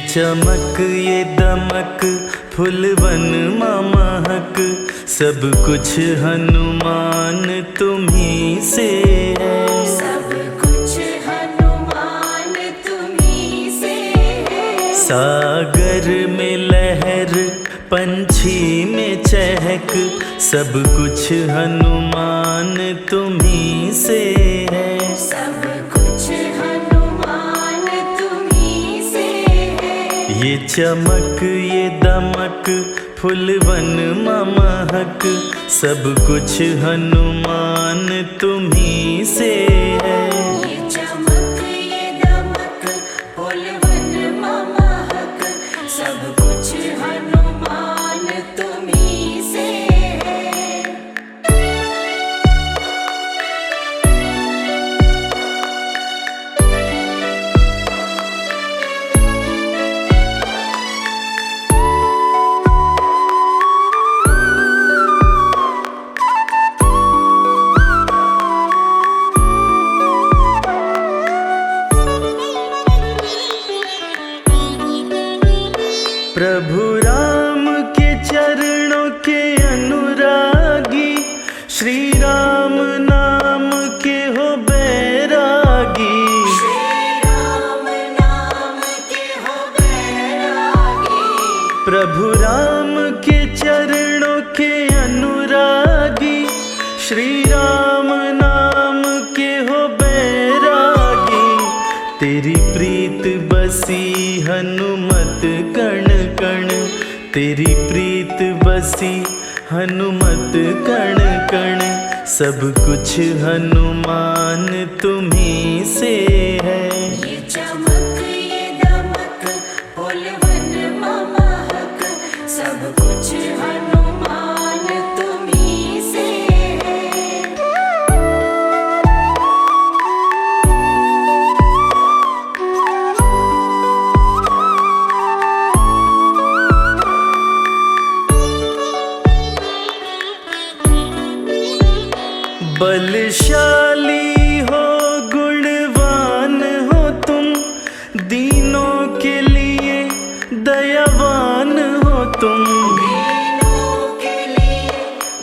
चमक ये दमक फूलवन महक, सब कुछ हनुमान तुम्ही से है। सब कुछ हनुमान तुम्ही से है। सागर में लहर पंछी में चहक, सब कुछ हनुमान तुम्ही से है। सब कुछ हनुमान तुम्ही से है। ये चमक ये दमक फूलवन महक, सब कुछ हनुमान तुम्ही से है। ये चमक ये दमक फूलवन महक, सब कुछ हनुमान तुम्ही से है। प्रभु राम के चरणों के अनुरागी, श्री राम नाम के हो बैरागी। श्री राम नाम के हो बैरागी। प्रभु राम के चरणों के अनुरागी, श्री राम नाम के हो बैरागी। तेरी प्रीत बसी हनुमत कण कण, तेरी प्रीत बसी हनुमत कण कण, सब कुछ हनुमान तुम्ही से है। ये चमक ये दमक फूलवन महक, सब कुछ हनुमान तुम्ही से है। बलशाली हो गुणवान हो तुम, दीनों के लिए दयावान हो तुम। दीनों के लिए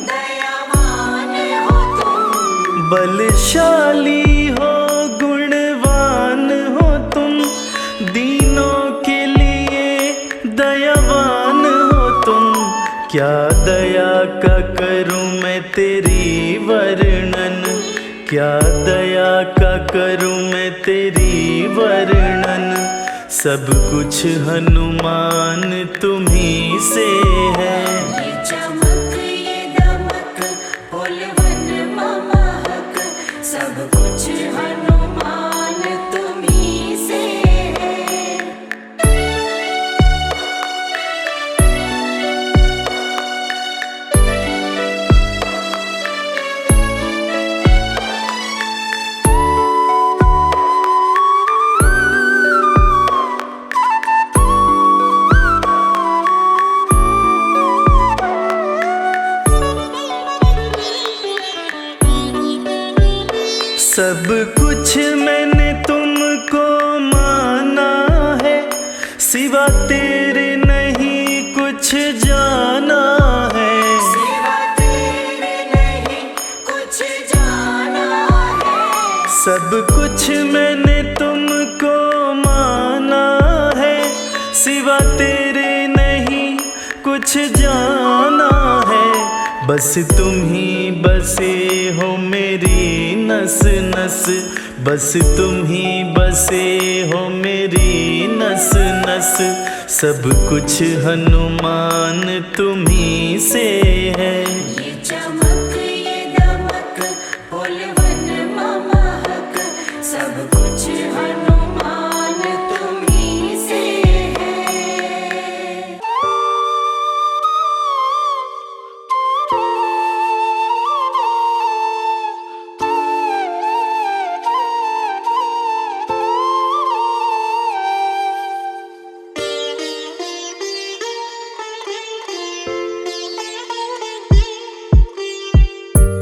दयावान हो तुम। बलशाली हो गुणवान हो तुम, दीनों के लिए दयावान हो तुम। क्या दया का करूं मैं तेरी वर्णन, क्या दया का करूं मैं तेरी वर्णन, सब कुछ हनुमान तुम्ही से है। ये चमक ये दमक फूलवन महक, सब कुछ हनुमान तुम्ही से है। सब कुछ मैंने तुमको माना है, सिवा तेरे नहीं कुछ जाना है। सिवा तेरे नहीं कुछ जाना है। सब कुछ मैंने तुमको माना है, सिवा तेरे नहीं कुछ जाना है। बस तुम ही बसे हो मेरी नस नस, बस तुम ही बसे हो मेरी नस नस, सब कुछ हनुमान तुम्ही से है। ये चमक ये दमक फूलवन महक, सब कुछ हनुमान तुम्ही से है।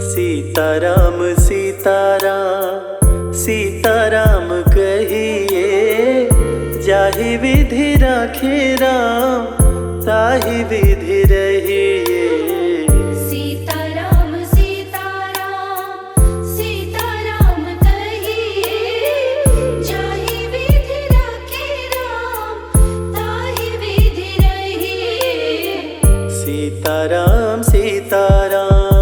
सीताराम सीताराम सीताराम कहिए, जाहि विधि राखी सीताराम सीताराम।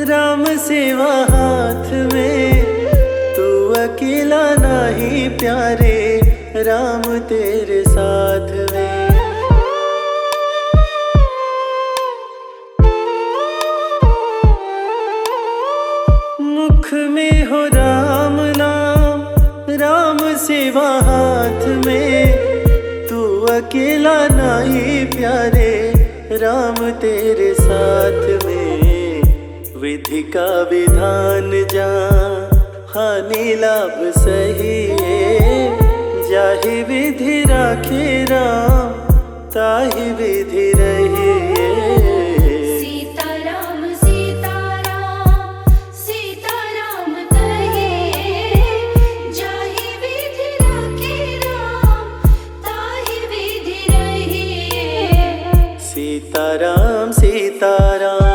राम सेवा हाथ में, तू अकेला नहीं प्यारे, राम तेरे साथ में। मुख में हो राम नाम, राम सेवा हाथ में, तू अकेला नहीं प्यारे, राम तेरे साथ में। विधि का विधान जा हानि लाभ सही है, जाहि विधि राखे राम ताहि विधि रही है। सीताराम सीताराम सीताराम कहे, जाहि विधि राखे राम ताहि विधि रही है। सीताराम सीताराम।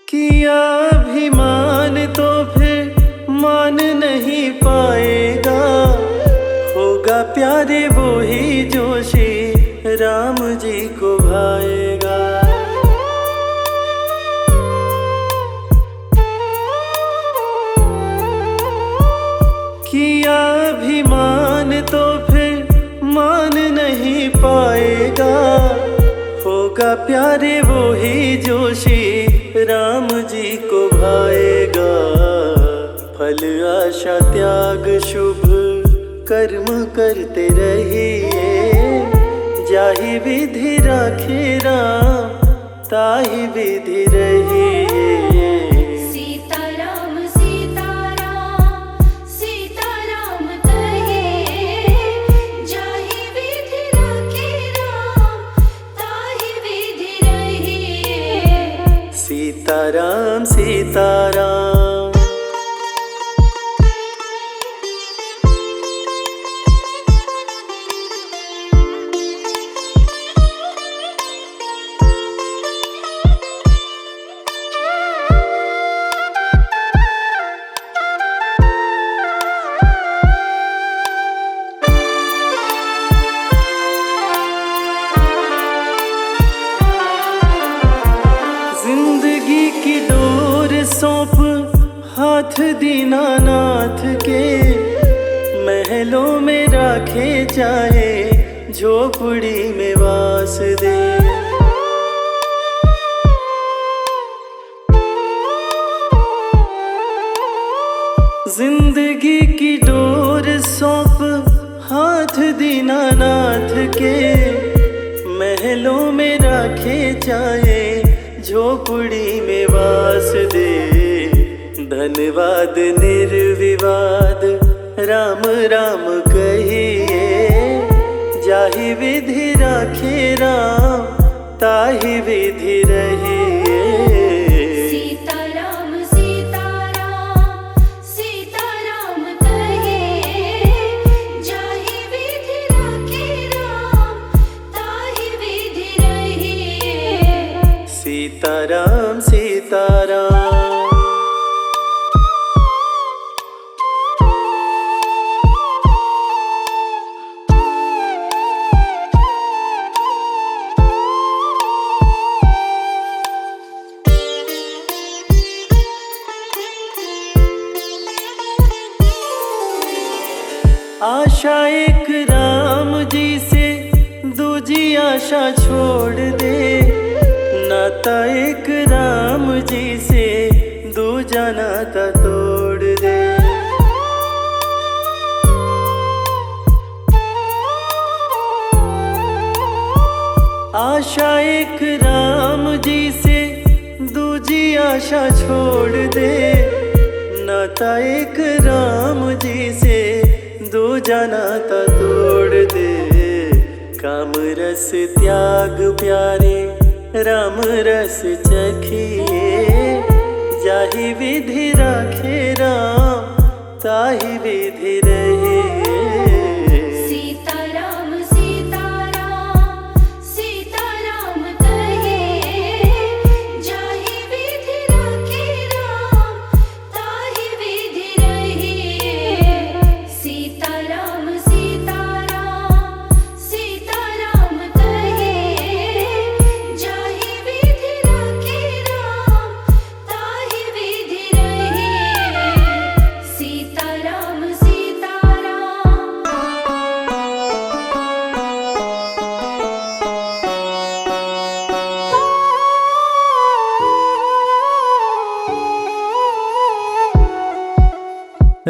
किया अभिमान तो फिर मान नहीं पाएगा, होगा प्यारे वो ही जो श्री राम जी को भाएगा। किया अभिमान तो फिर मान नहीं पाएगा, होगा प्यारे वो ही जो श्री राम जी को भाएगा। फल आशा त्याग शुभ कर्म करते रहिए, जाहि विधि राखे राम ताहि विधि रहिए। सीताराम सीताराम सीताराम कहे, जाहि विधि राखे राम ताहि विधि रही है। सीताराम सीताराम। जिंदगी की डोर सौंप हाथ दीनानाथ के, महलों में राखे चाहे झोपड़ी में वास दे। जिंदगी की डोर सौंप हाथ दीनानाथ के, महलों में राखे चाहे झोपड़ी में वास दे। धन्यवाद निर्विवाद राम राम कहिए, जाहि विधि राखे राम ताहि विधि रहिए। सीताराम सीताराम सीताराम कहे, जाहि विधि राखे राम ताहि विधि रही है। सीताराम सीताराम। आशा एक राम जी से दूजी आशा छोड़ दे, नाता एक राम जी से दूजा नाता तोड़ दे। आशा एक राम जी से दूजी आशा छोड़ दे, नाता एक राम जी से दूजा नाता तोड़ दे। काम रस त्याग प्यारे राम रस चखिए, जाहि विधि राखे राम ताहि विधि रहे। सीताराम सीताराम सीताराम कहे, जाहि विधि राखे राम ताहि विधि रहे। सीताराम सीताराम सीताराम कहे, जाहि विधि राखे राम ताहि विधि रहे। सीताराम सीताराम।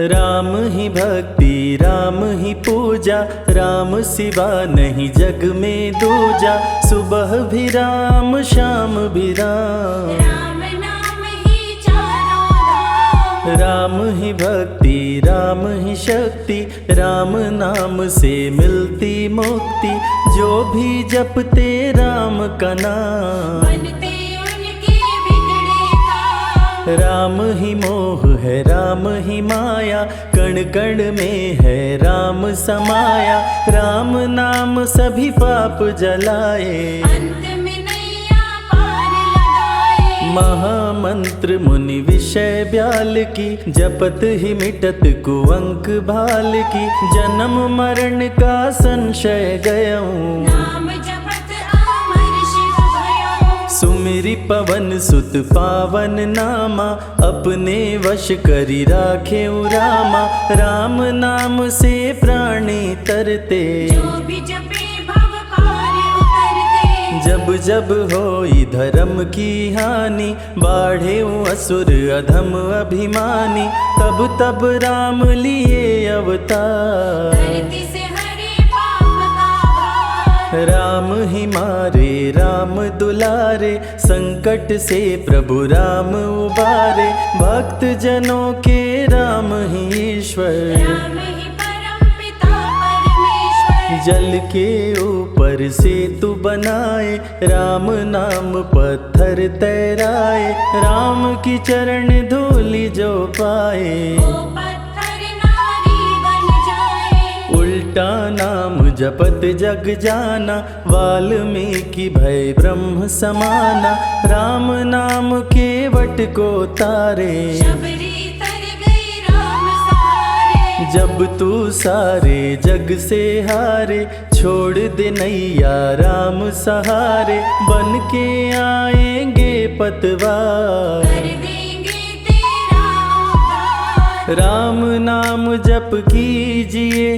राम ही भक्ति राम ही पूजा, राम सिवा नहीं जग में दूजा। सुबह भी राम शाम भी राम, राम नाम ही चारों धाम। राम ही भक्ति राम ही शक्ति, राम नाम से मिलती मुक्ति। जो भी जपते राम का नाम, बनते उनके बिगड़े काम। राम ही मोह है राम ही माया, कण कण में है राम समाया। राम नाम सभी पाप जलाए, अंत में नैया पार लगाए। महामंत्र मुनि विषय ब्याल की, जपत ही मिटत कुअंक भाल की। जन्म मरण का संशय गयऊं, नाम जपत अमर शिव भयऊं। सुमिरि पवन सुत पावन नामा, अपने वश करी राखे रामा। राम नाम से प्राणी तरते, जो भी जपे भव पार उतरते। जब जब होई धर्म की हानि, बाढ़े असुर अधम अभिमानी। तब तब राम लिए अवतार, धरती से हरे पाप का भार। राम ही मारे राम दुलारे, संकट से प्रभु राम उबारे। भक्त जनों के राम ही ईश्वर, राम ही परम पिता परमेश्वर। जल के ऊपर सेतु बनाए, राम नाम पत्थर तैराए। राम की चरण धूलि जो पाए, वो पत्थर नारी बन जाए। उल्टा नाम जपत जग जाना, वाल्मीकि भय ब्रह्म समाना। राम नाम के वट को तारे, शबरी तर गई राम सहारे। जब तू सारे जग से हारे, छोड़ दे नैया राम सहारे। बन के आएंगे पतवार, कर देंगे तेरा उद्धार। राम नाम जप कीजिए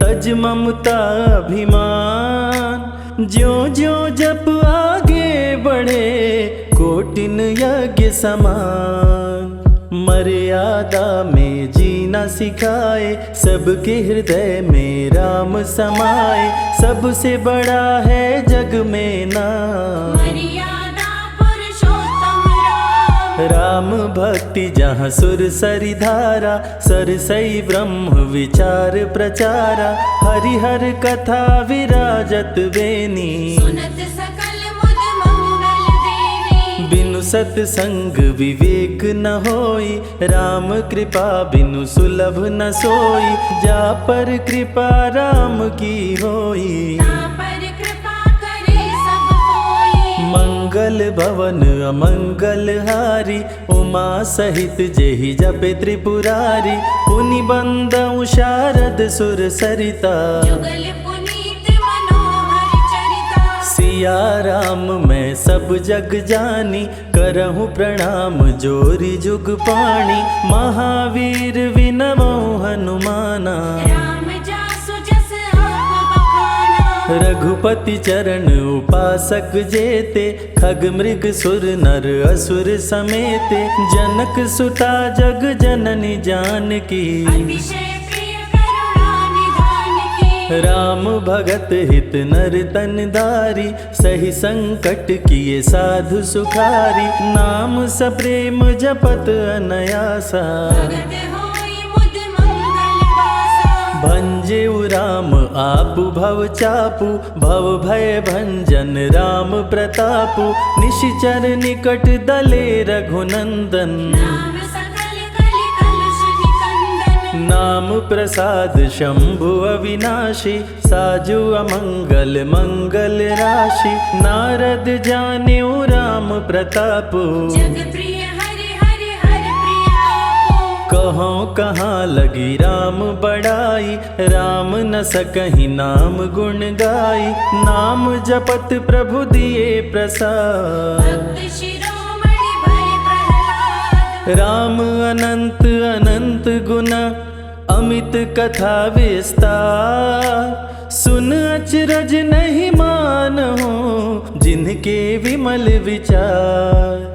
तज ममता अभिमान। ज्यों ज्यों जप आगे बढ़े, कोटिन यज्ञ समान। मर्यादा में जीना सिखाए, सबके हृदय में राम समाए। सबसे बड़ा है जग में नाम, मर्यादा पुरुषोत्तम राम। राम भक्ति जहाँ सुर सरि धारा, सरसई ब्रह्म विचार प्रचारा। हरिहर कथा विराजत बेनी, सुनत सकल मुद मंगल देनी। बिनु सत्संग विवेक न होई, राम कृपा बिनु सुलभ न सोई। जा पर कृपा राम की होई, ता पर कृपा करे सब कोई। मंगल भवन अमंगल हारी, उमा सहित जेहि जपे त्रिपुरारी। पुनि बंदउ शारद सुर सरिता, जुगल पुनीत मनोहर चरिता। सिया राम मैं सब जग जानी, करहूँ प्रणाम जोरी जुग पाणी। महावीर विनमौ हनुमाना, राम जासु जस आप बखाना। रघुपति चरण उपासक जेते, खग मृग सुर नर असुर समेते। जनक सुता जग जननी जानकी, अतिशय प्रिय करुणा निधान की। राम भगत हित नर तन धारी, सही संकट किए साधु सुखारी। नाम सप्रेम जपत अनयासा, भगत होई मुद मंगल वासा। भंजेउ राम आपु भव चापु, भव भय भंजन राम प्रतापु। निशिचर निकट दले रघुनंदन, नाम सकल कलि कलुष निकंदन। नाम प्रसाद शंभु अविनाशी, साजु अमंगल मंगल राशि। नारद जानेउ राम प्रतापु, जग प्रिय हरि हरि हर प्रिय आपो। कहों कहाँ लगी राम बड़ाई, राम न सकहि नाम गुण गाई। नाम जपत प्रभु दिए प्रसाद, भक्त शिरोमणि भय प्रहलाद। राम अनंत अनंत गुना, अमित कथा विस्तार। सुन अचरज नहीं मानहु, जिनके विमल विचार।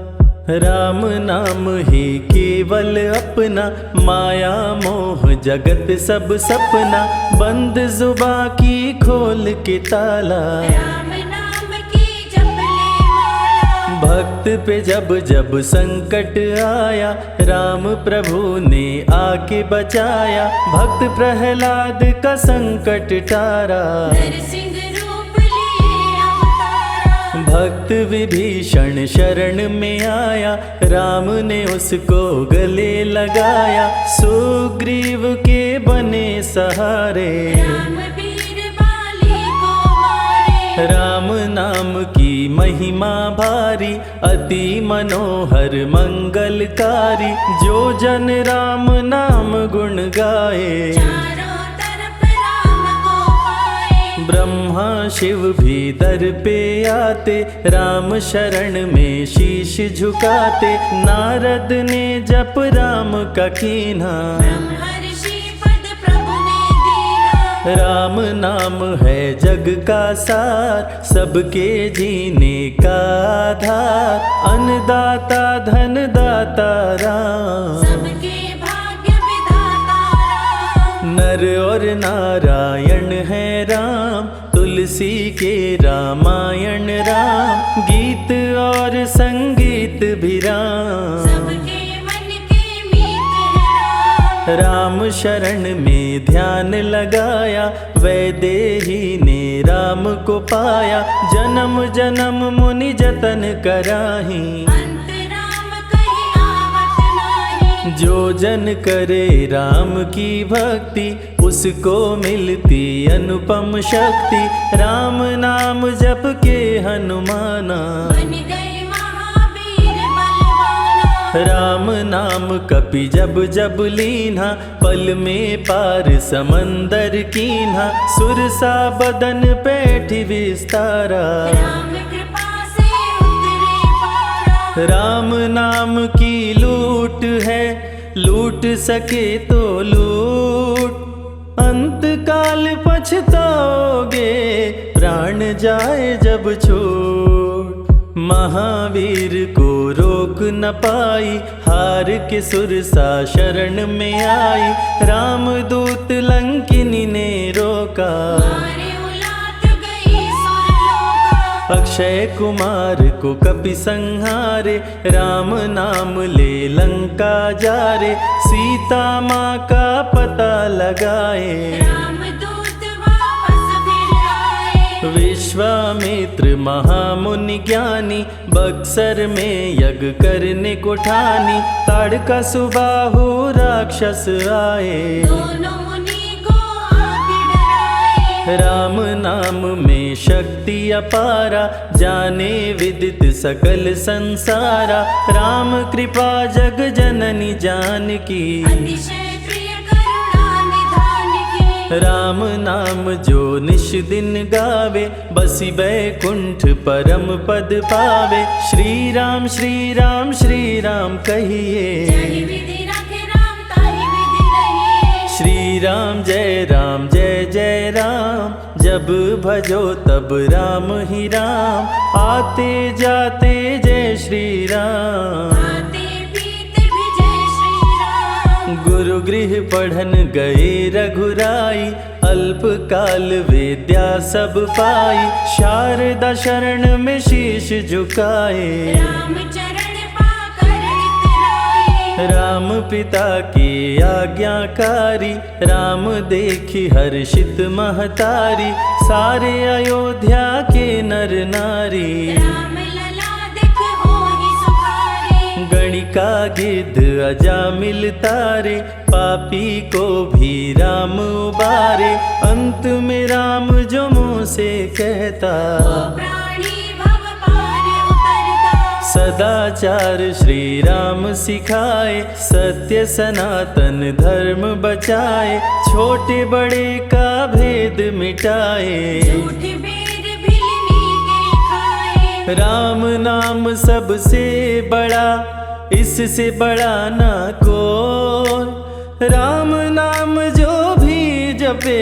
राम नाम ही केवल अपना, माया मोह जगत सब सपना। बंद जुबा की खोल के ताला, राम नाम की जप ले माला। भक्त पे जब जब संकट आया, राम प्रभु ने आके बचाया। भक्त प्रहलाद का संकट टारा, नरसिंह रूप लिए अवतारा। भक्त विभीषण शरण में आया, राम ने उसको गले लगाया। सुग्रीव के बने सहारे, राम वीर बाली को मारे। राम नाम की महिमा भारी, अति मनोहर मंगलकारी। जो जन राम नाम गुण गाए, चारों तरफ राम को पाए। ब्रह्मा शिव भी दर पे आते, राम शरण में शीश झुकाते। नारद ने जप राम का कीन्हा, ब्रह्मर्षि पद प्रभु ने दीना। राम नाम है जग का सार, सबके जीने का आधार। अन्नदाता धनदाता राम, सबके भाग्य विधाता राम। नर और नारायण है राम, तुलसी के रामायण राम। गीत और संगीत भी राम, सबके मन के मीत है राम। राम शरण में ध्यान लगाया, वैदेही ने राम को पाया। जन्म जन्म मुनि जतन कराही, अंत राम कहीं आवत नाही। जो जन करे राम की भक्ति, उसको मिलती अनुपम शक्ति। राम नाम जप के हनुमाना, बन गए महावीर बलवाना। राम नाम कपि जब जब लीन्हा, पल में पार समंदर कीन्हा। सुरसा बदन पैठी विस्तारा, राम कृपा से उतरे पारा। राम नाम की लूट है, लूट सके तो लूट। अंत काल पछताओगे, प्राण जाए जब छूट। महावीर को रोक न पाई, हार के सुरसा शरण में आई। रामदूत लंकिनी ने रोका, मारे उलाट गई सुरलोका। अक्षय कुमार को कपि संहारे। राम नाम ले लंका जारे, सीता माँ का पता लगाए। रामदूत वापस फिर आए। विश्वामित्र महामुनि ज्ञानी, बक्सर में यज्ञ करने को ठानी। ताड़का सुबाहु राक्षस आए, दोनों मुनि को आके डराए। राम नाम में शक्ति अपारा, जाने विदित सकल संसारा। राम कृपा जग जननी जानकी, अतिशय प्रिय करुणा निधान की। राम नाम जो निश दिन गावे, बसी बैकुंठ परम पद पावे। श्री राम श्री राम श्री राम कहिए, जहि विधि रखे राम ताहि विधि रहिए। श्री राम जय जय राम। जब भजो तब राम ही राम, आते जाते जय श्री राम। आते पीते भी जय श्री राम। गुरु गृह पढ़न गए रघुराई, अल्प काल विद्या सब पाई, शारदा शरण में शीश झुकाए। राम चरण पाकर इतराए, राम पिता की आज्ञाकारी, राम देखी हर्षित महतारी, सारे अयोध्या के नर नारी। राम लला देख होहि सुखारे, गणिका गिद्ध अजामिल तारे, पापी को भी राम उबारे, अंत में राम जो मुँह से कहता, प्राणी भव पार उतरता। सदाचार श्री राम सिखाए, सत्य सनातन धर्म बचाए, छोटे बड़े का भेद मिटाए। झूठ बेर भिलनी के खाए, राम नाम सबसे बड़ा, इससे बड़ा ना कोई। राम नाम जो भी जपे,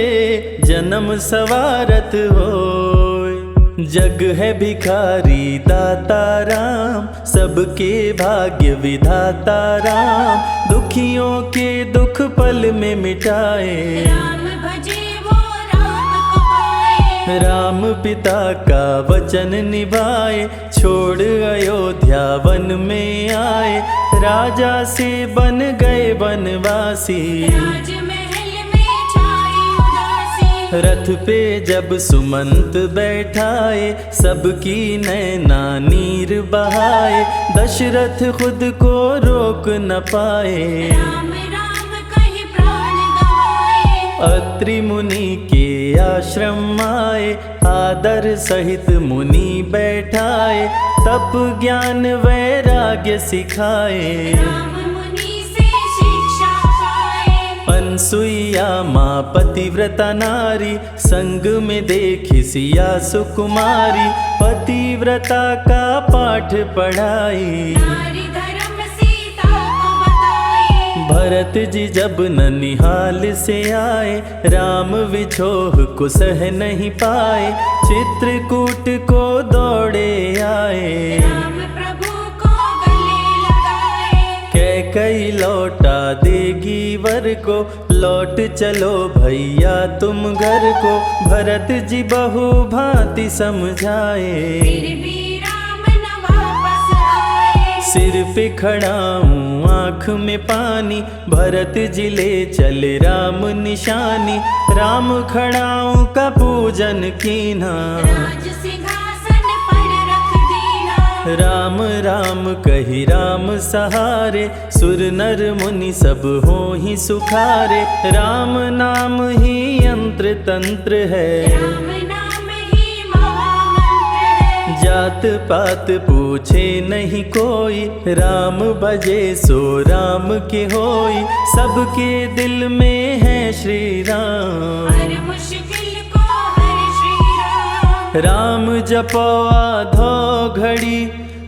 जन्म सवारत होय। जग है भिखारी दाता राम, सबके भाग्य विधाता राम, दुखियों के दुख पल में मिटाए। राम भजे वो राम को पाए, राम पिता का वचन निभाए, छोड़ अयोध्या वन में आए, राजा से बन गए वनवासी। राजमहल में छाई उदासी, रथ पे जब सुमंत बैठाए, सबकी नैना नीर बहाए, दशरथ खुद को रोक न पाए। राम राम कहि प्राण गवाए, अत्रि मुनि के आश्रम आए, आदर सहित मुनि बैठाए, तप ज्ञान वैराग्य सिखाए। राम मुनि से शिक्षा पाए, अनसुईया माँ पतिव्रता नारी, संग में देखी सिया सुकुमारी, पतिव्रता का पाठ पढ़ाई। नारी धर्म सीता को बताए, भरत जी जब ननिहाल से आए, राम विछोह को सह नहीं पाए, चित्रकूट को दौड़े आए। राम प्रभु को गले लगाए, कैकई लौटा देगी वर को, लौट चलो भैया तुम घर को, भरत जी बहु भांति समझाए। फिर भी राम न वापस आए, सिर पे खड़ाऊं आँख में पानी, भरत जी ले चले राम निशानी, राम खड़ाऊं का पूजन कीना। राज सिंहासन पर रख दीना, राम राम कही राम सहारे, सुर नर मुनि सब हो ही सुखारे, राम नाम ही यंत्र तंत्र है। राम नाम ही महामंत्र है, जात पात पूछे नहीं कोई, राम भजे सो राम के होई, सबके दिल में है श्री राम। हर मुश्किल को हर श्री राम, राम जपो आधो घड़ी,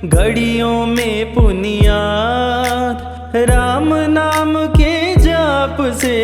घड़ियों में पुनियाद, राम नाम के जाप से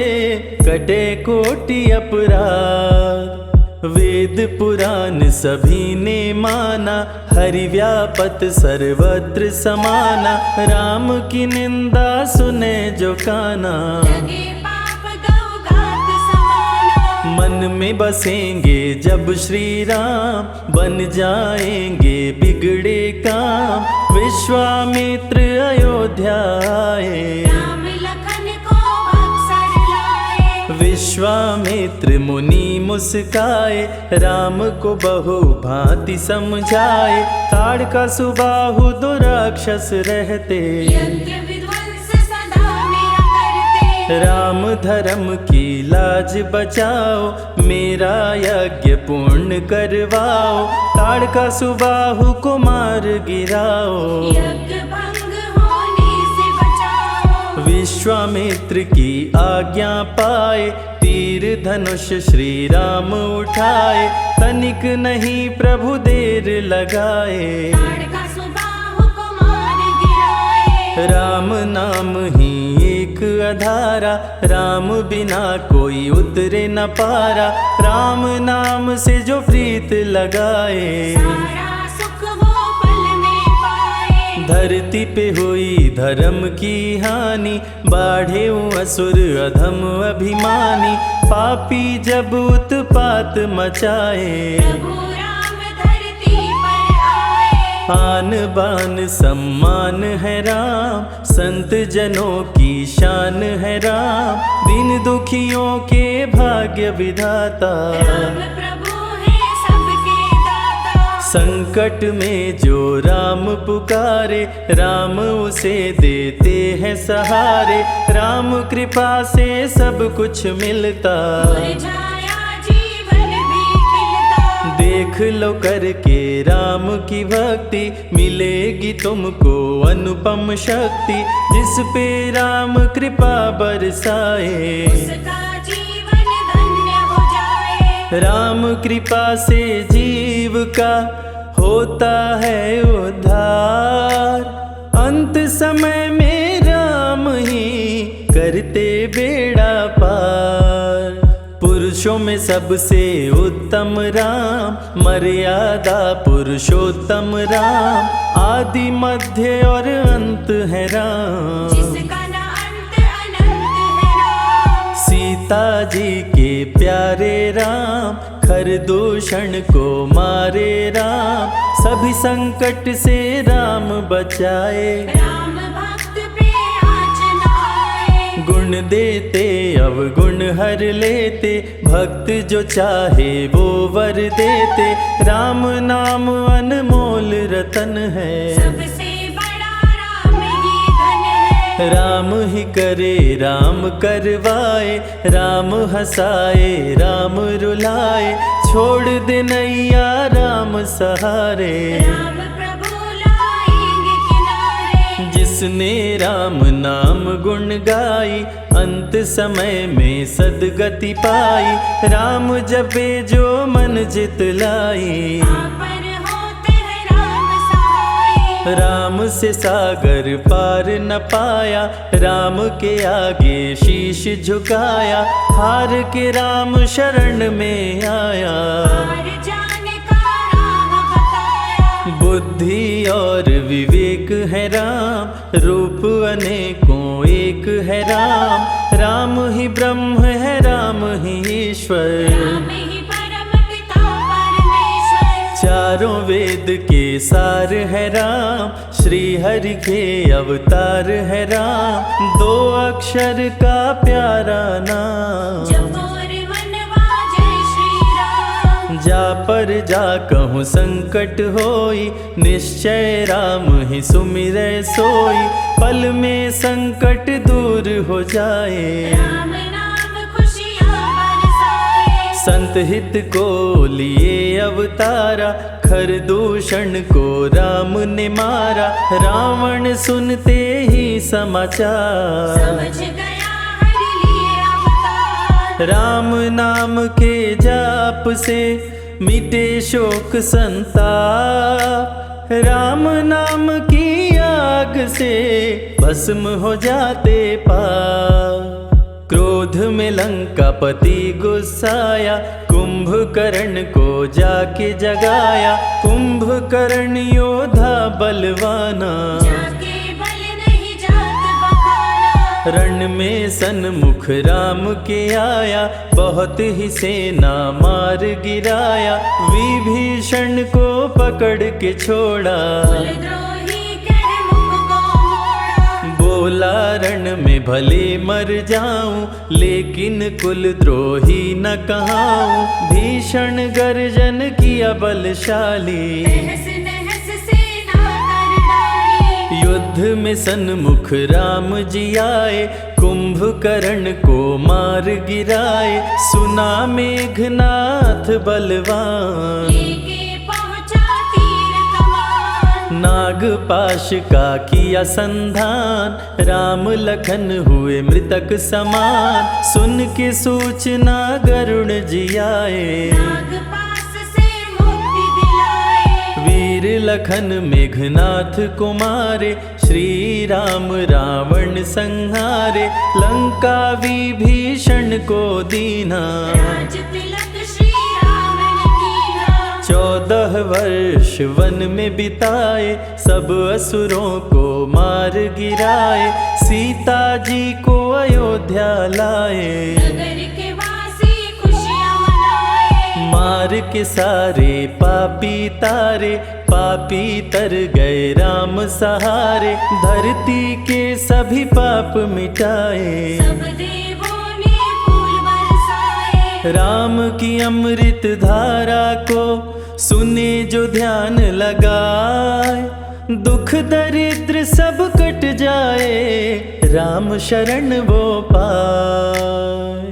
कटे कोटि अपराध। वेद पुराण सभी ने माना, हरि व्यापत सर्वत्र समाना, राम की निंदा सुने जो काना। लगे पाप गौ घात समाना, मन में बसेंगे जब श्री राम, बन जाएंगे बिगड़े काम, विश्वामित्र अयोध्या आए। राम लखन को अक्सर लाए, विश्वामित्र मुनि मुस्काए, राम को बहु भांति समझाए, ताड़का सुबाहु दो राक्षस रहते, यज्ञ विध्वंस सदा मेरा करते। राम धर्म की लाज बचाओ, मेरा यज्ञ पूर्ण करवाओ, ताड़का सुबाहु को मार गिराओ। यज्ञ भंग होने से बचाओ, विश्वामित्र की आज्ञा पाए, तीर धनुष श्री राम उठाए, तनिक नहीं प्रभु देर लगाए। ताड़का सुबाहु को मार गिराए, राम नाम ही एक अधारा, राम बिना कोई उतरे न पारा, राम नाम से जो प्रीत लगाए। सारा सुख वो पल में पाए, धरती पे हुई धर्म की हानि, बाढ़े असुर अधम अभिमानी, पापी जब उत्पात मचाए, प्रभु राम धरती पर आए। आन बान सम्मान है राम, संत जनों की शान है राम, दीन दुखियों के भाग्य विधाता, राम प्रभु है सबके दाता। संकट में जो राम पुकारे, राम उसे देते हैं सहारे, राम कृपा से सब कुछ मिलता, मुरझाया जीवन भी खिलता। देख लो करके राम की भक्ति, मिलेगी तुमको अनुपम शक्ति, जिस पे राम कृपा बरसाए, उसका जीवन धन्य हो जाए। राम कृपा से जीव का होता है उद्धार, अंत समय में राम ही करते बेड़ा पार। पुरुषों में सबसे उत्तम राम, मर्यादा पुरुषोत्तम राम, आदि मध्य और अंत है राम, जिसका न अंत अनंत है राम। सीता जी के प्यारे राम, खर दूषण को मारे राम, सभी संकट से राम बचाए, राम भक्त पे आँच न आए। गुण देते अवगुण हर लेते, भक्त जो चाहे वो वर देते, राम नाम अनमोल रतन है, सबसे बड़ा राम ही धन है। राम ही करे राम करवाए, राम हंसाए राम रुलाए, छोड़ दे नैया राम सहारे, राम प्रभु लाएंगे किनारे। जिसने राम नाम गुण गाई, अंत समय में सदगति पाई, राम जपे जो मन जित लाई, आप पर होते हैं राम सहाय। राम से सागर पार न पाया, राम के आगे शीश झुकाया, हार के राम शरण में आया, हार जाने का राह बताया। बुद्धि और विवेक है राम, रूप अनेकों एक है राम, राम ही ब्रह्म है राम ही ईश्वर, राम ही परम पिता परमेश्वर। चारों वेद के सार है राम, श्री हरि के अवतार है राम, दो अक्षर का प्यारा नाम, जपोर मनवा जय श्री राम। जा पर जा कहूँ संकट होई, निश्चय राम ही सुमिरै सोई, पल में संकट दूर हो जाए, राम नाम खुशियाँ बरसाए। संत हित को लिए अवतारा, खर दूषण को राम ने मारा, रावण सुनते ही समाचार, समझ गया हर लिए अवतार। राम नाम के जाप से मिटे शोक संताप, राम नाम की आग से भस्म हो जाते पाप, क्रोध में लंकापति गुस्साया, कुंभकर्ण को जाके जगाया, कुंभकर्ण योद्धा बलवाना, जाके बल नहीं जात बखाना। रण में सन्मुख राम के आया, बहुत ही सेना मार गिराया, विभीषण को पकड़ के छोड़ा, कुलद्रोही कह मुख को मोड़ा। बोला रण में भले मर जाऊं, लेकिन कुलद्रोही न कहाऊं, भीषण गर्जन किया बलशाली, तहस नहस सेना कर डाली। युद्ध में सन्मुख राम जी आए, कुंभकर्ण को मार गिराए, सुना मेघनाथ बलवान, लेके पहुंचा तीर कमान। नागपाश का किया संधान, राम लखन हुए मृतक समान, सुन के सूचना गरुड़ जी आए, नागपाश से मुक्ति दिलाए। वीर लखन मेघनाथ को मारे, श्री राम रावण संहारे, लंका विभीषण को दीना, राज तिलक श्री राम ने कीना। 14 वर्ष वन में बिताए, सब असुरों को मार गिराए, सीता जी को अयोध्या लाए, नगर के वासी खुशियाँ मनाए। मार के सारे पापी तारे, पापी तर गए राम सहारे, धरती के सभी पाप मिटाए, सब देवों ने फूल बरसाए। राम की अमृत धारा को सुने जो ध्यान लगाए, दुख दरिद्र सब कट जाए, राम शरण वो पाए।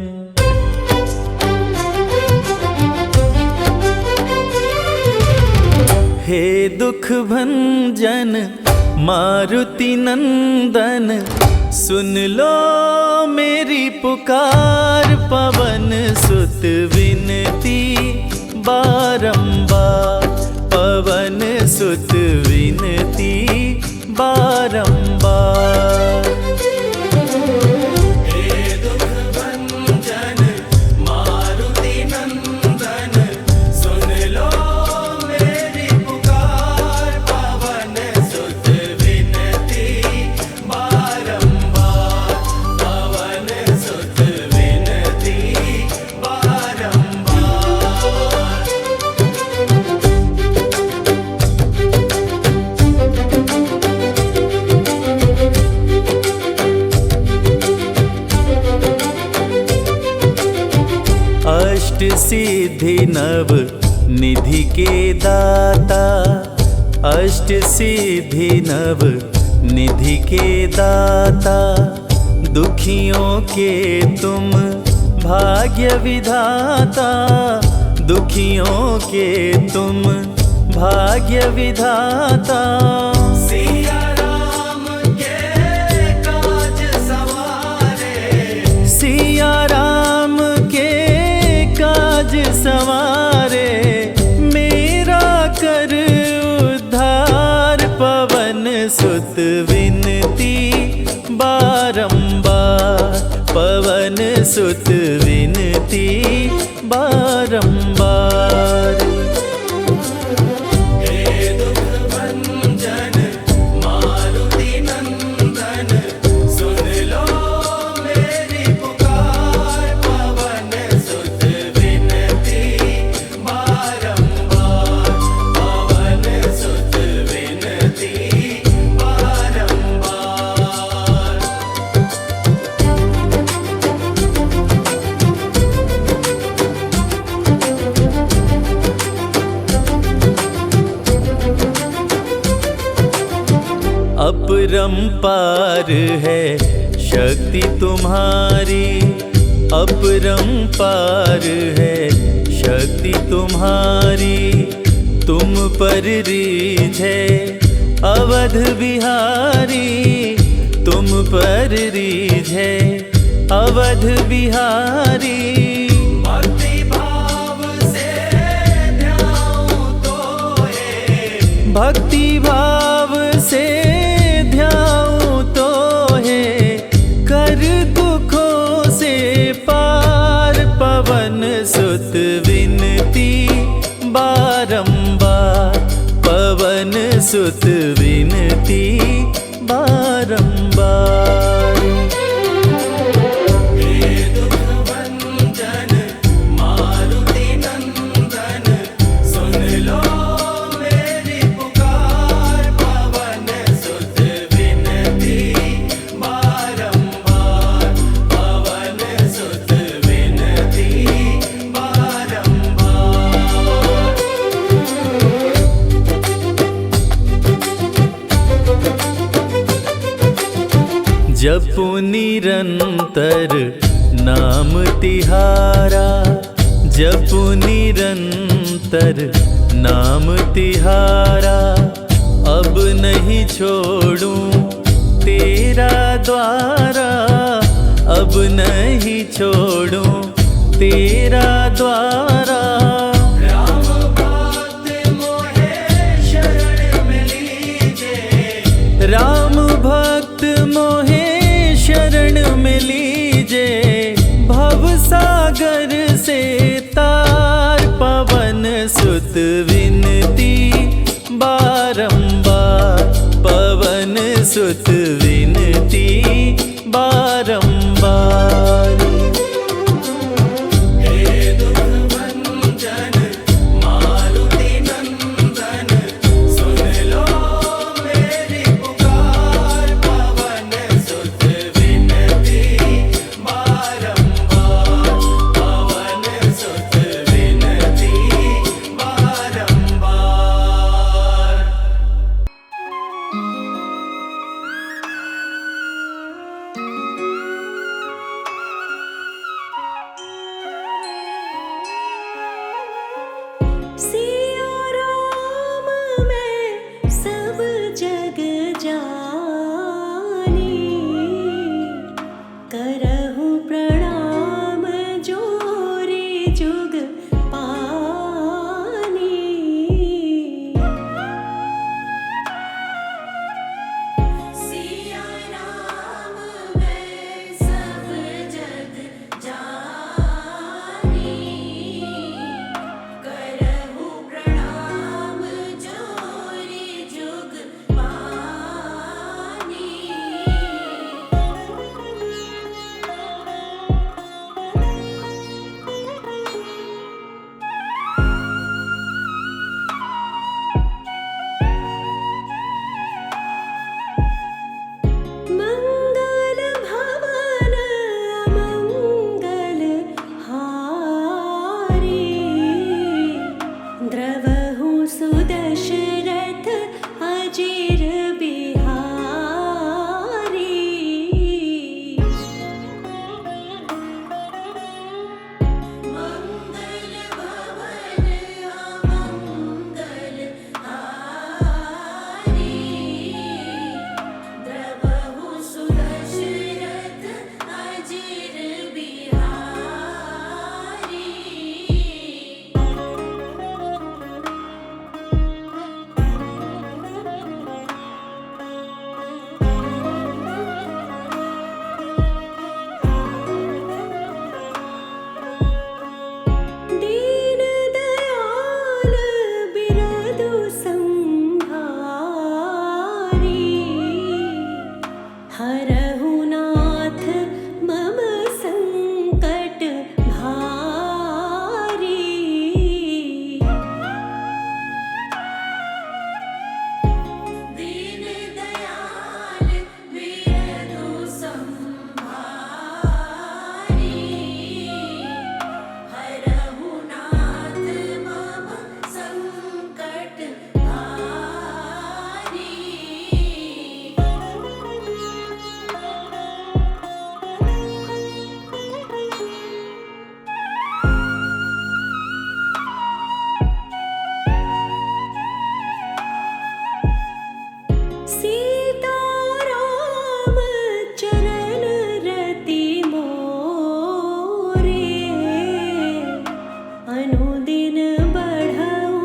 हे दुख भंजन मारुति नंदन, सुन लो मेरी पुकार, पवन सुत विनती बारंबार, पवन सुत विनती बारंबार। हे दुख भंजन मारुति नंदन, सुन लो मेरी पुकार, पवन सुत विनती बारंबार, पवन सुत विनती बारंबार। अष्ट सिद्धि नव निधि के दाता, अष्ट सिद्धि नव निधि के दाता, दुखियों के तुम भाग्य विधाता, दुखियों के तुम भाग्य विधाता। सिया राम के काज सवारे, सिया राम के काज सवारे, मेरा कर उद्धार, पवन सुत विनती बारंबार, पवन सुत विनती बारंबार। हे दुख भंजन मारुति नंदन, सुन लो मेरी पुकार, पवन सुत विनती बारंबार, पवन सुत विनती बारंबार। अपरंपार है शक्ति तुम्हारी, अपरंपार है शक्ति तुम्हारी, तुम पर रीझ है अवध बिहारी, तुम पर रीझ है अवध बिहारी। भक्ति भाव से ध्याऊं तोहे, भक्ति भाव से ध्याऊं तोहे, कर दुखों से पार, पवन सुत विनती बारंबार, पवन सुत विनती बारंबार। हे दुख भंजन मारुति नंदन, सुन लो मेरी पुकार, पवन सुत विनती बारंबार, पवन सुत विनती बारंबार। जपु निरंतर नाम तिहारा, जपु निरंतर नाम तिहारा, अब नहीं छोड़ूं तेरा द्वारा, अब नहीं छोड़ूं तेरा द्वारा। राम भक्त मोहे शरण में लीजे, राम भक्त मोहे शरण में लीजे, भव सागर से तार, पवन सुत बारंबार पवन सुत विनती बारंबार। सिया राम मैं सब जग जानी, करहूँ प्रणाम जोरी जुग पानी। सिया राम मैं सब जग जानी, करहूँ प्रणाम जोरी जुग पानी। मंगल भवन अमंगल हारी, द्रवहु सुदशरथ अजिर बिहारी। मंगल भवन अमंगल हारी, द्रवहु सुदशरथ अजिर बिहारी। दीन दयाल बिरदु संहारी, हरहु नाथ मम संकट भारी। दीन दयाल बिरदु संहारी, हरहु नाथ मम संकट भारी। सीताराम चरण रति मोरे, अनुदिन बढ़ऊ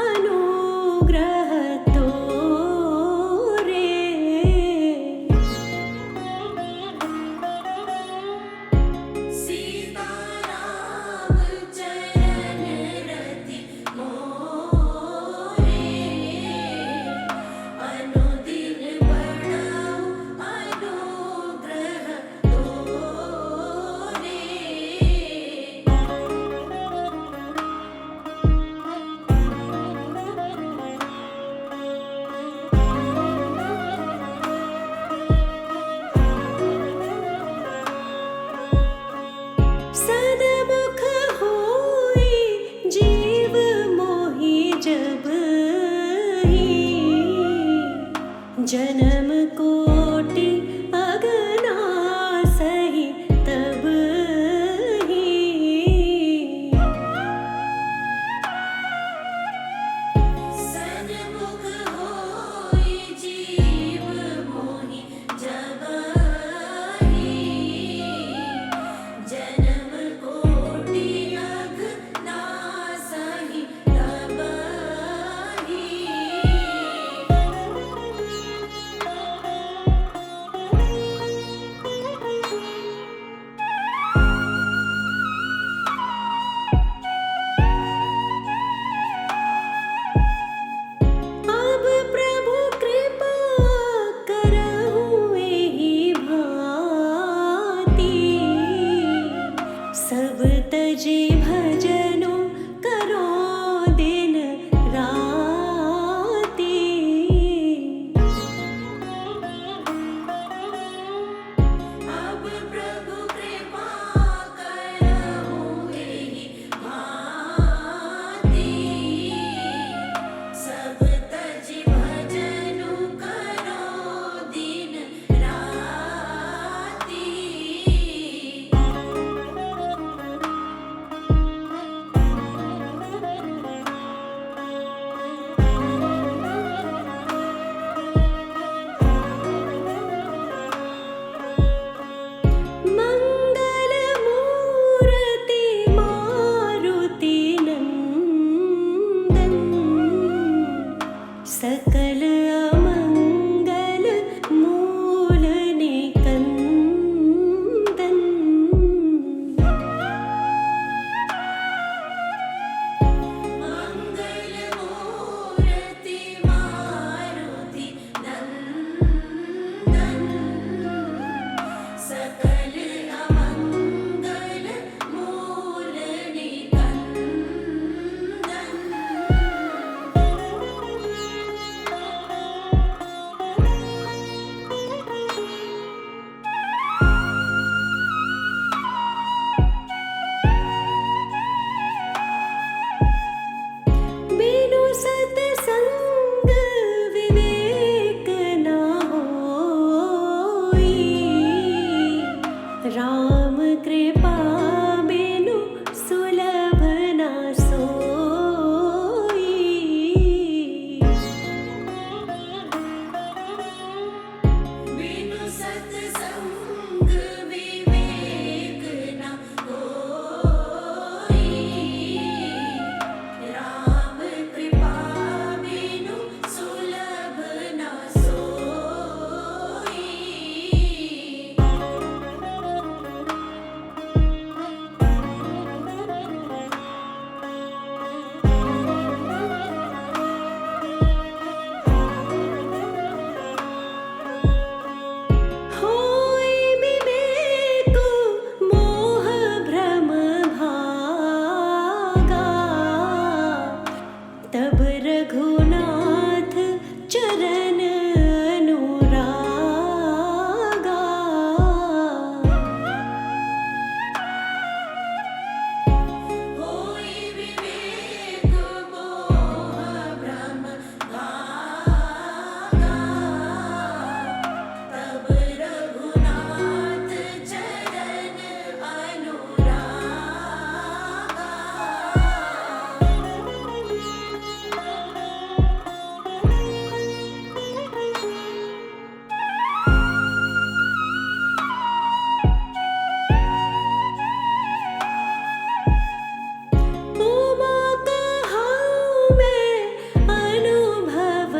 अनुग्रह तोरे। सीताराम चरण रति मोरे, अनुदिन बढ़ऊ अनुग्रह तोरे। सदमुख होई जीव मोहि जब ही, जन्म कोटि अगना सही तब ही। सदमुख होई जीव मोहि जब ही, जन्म कोटि अगना सही तब ही। सकल अमंगल मूल निकंदन। मंगल मूर्ति मारुति नंदन सकल अमंगल मूल निकंदन। बिनु सतसंग विवेक न होई, राम कृपा बिनु सुलभ न सोई। बिनु सत्संग विवेक न होई, राम कृपा बिनु सुलभ न सोई। होई विवेक मोह भ्रम भागा, तब रघुनाथ चरण अनुरागा। होई विवेक मोह भ्रम भागा, तब रघुनाथ चरण अनुरागा। उमा कहाँ मैं अनुभव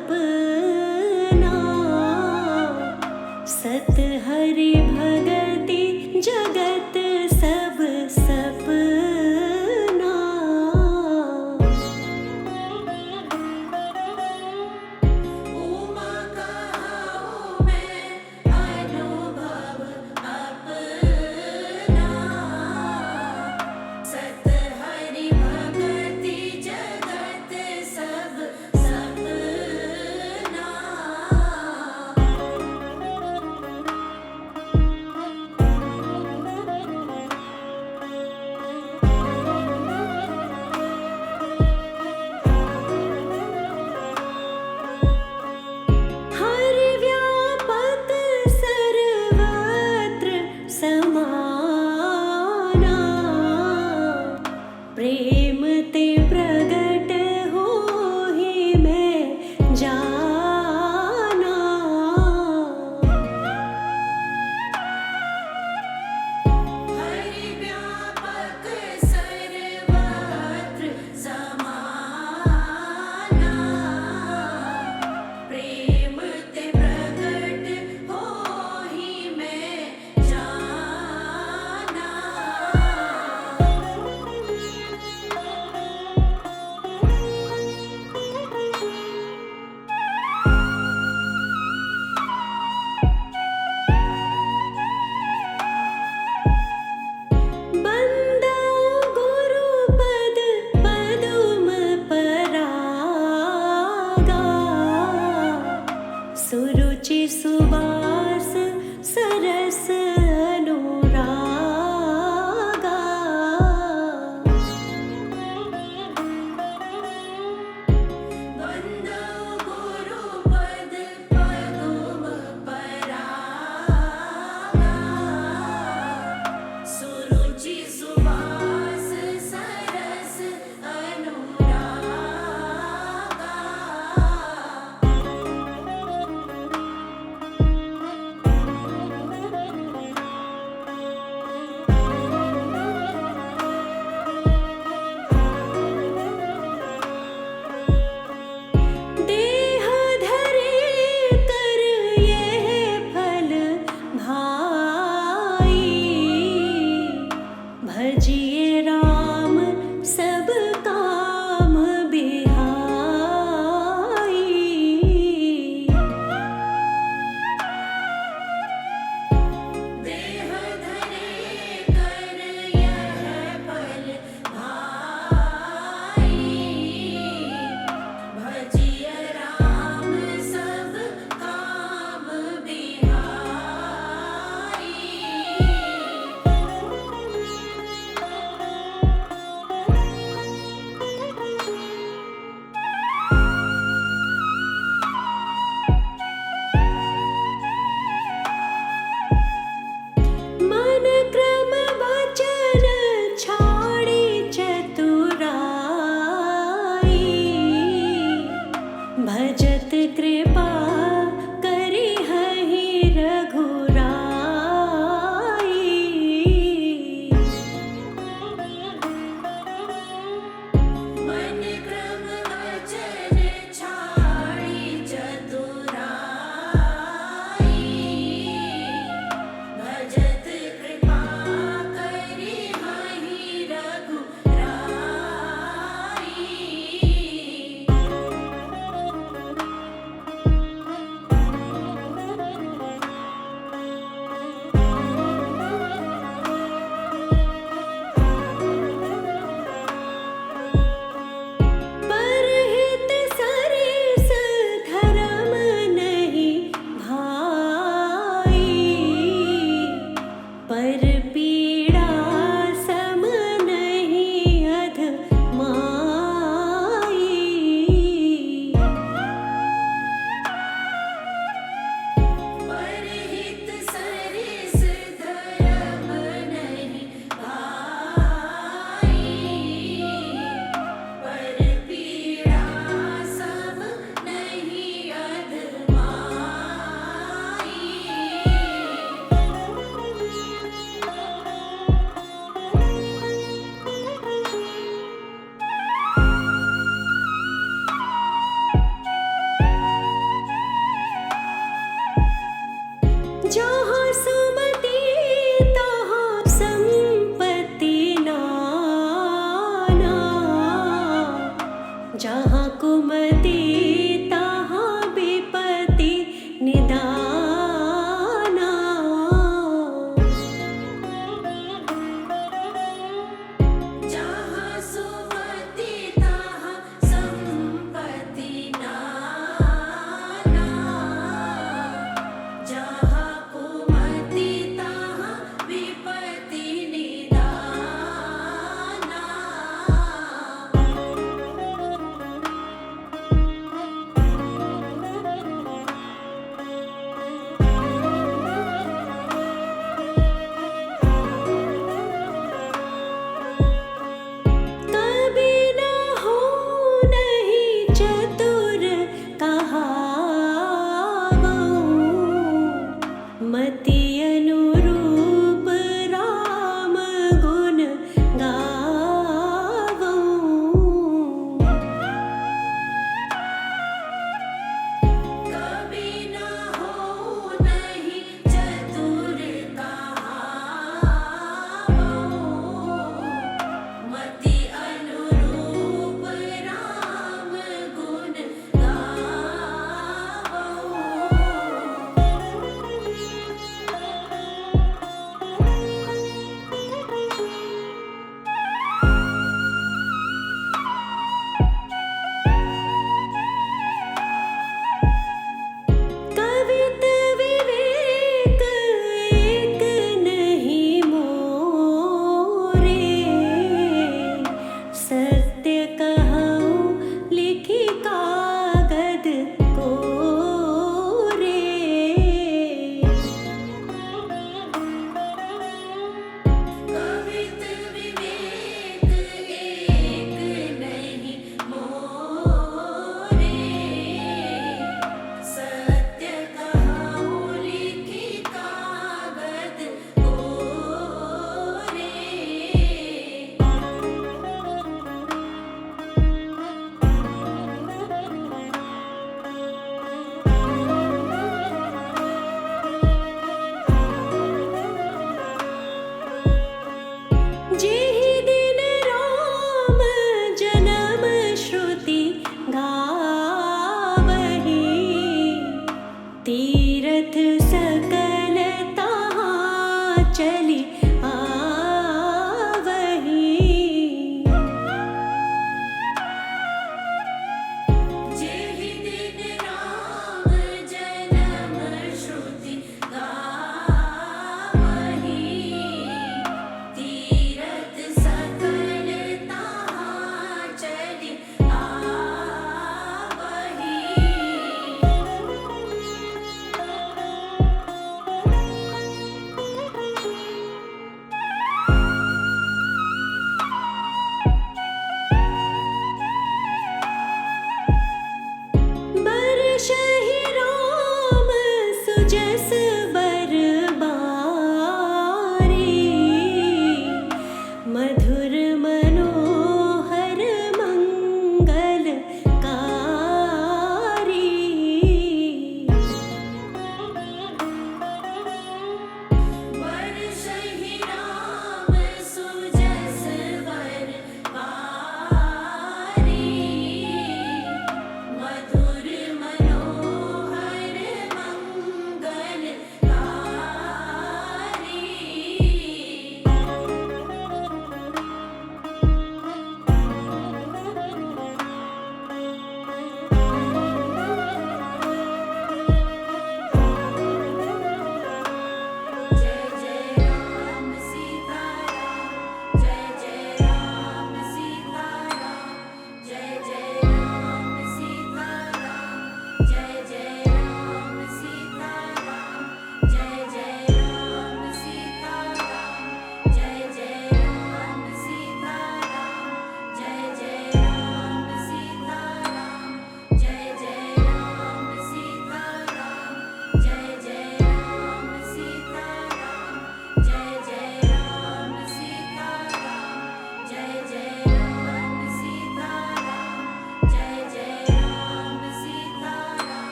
अपना, सत हरि भगति जगत सब सपना। उमा कहाँ मैं अनुभव अपना, सत हरि भगति जगत सब सपना। हरि व्यापक सर्वत्र समाना, प्रेम ते प्रगट होहि मैं जाना। हरि व्यापक सर्वत्र समाना, प्रेम ते प्रगट होहि मैं जाना। बंदा गुरुपद पदुम परागा, सुरुचि सुबास सरस अनुरागा। बंदो गुरुपद पदुम परागा, सुरुचि सुवास सरस अनुरागा।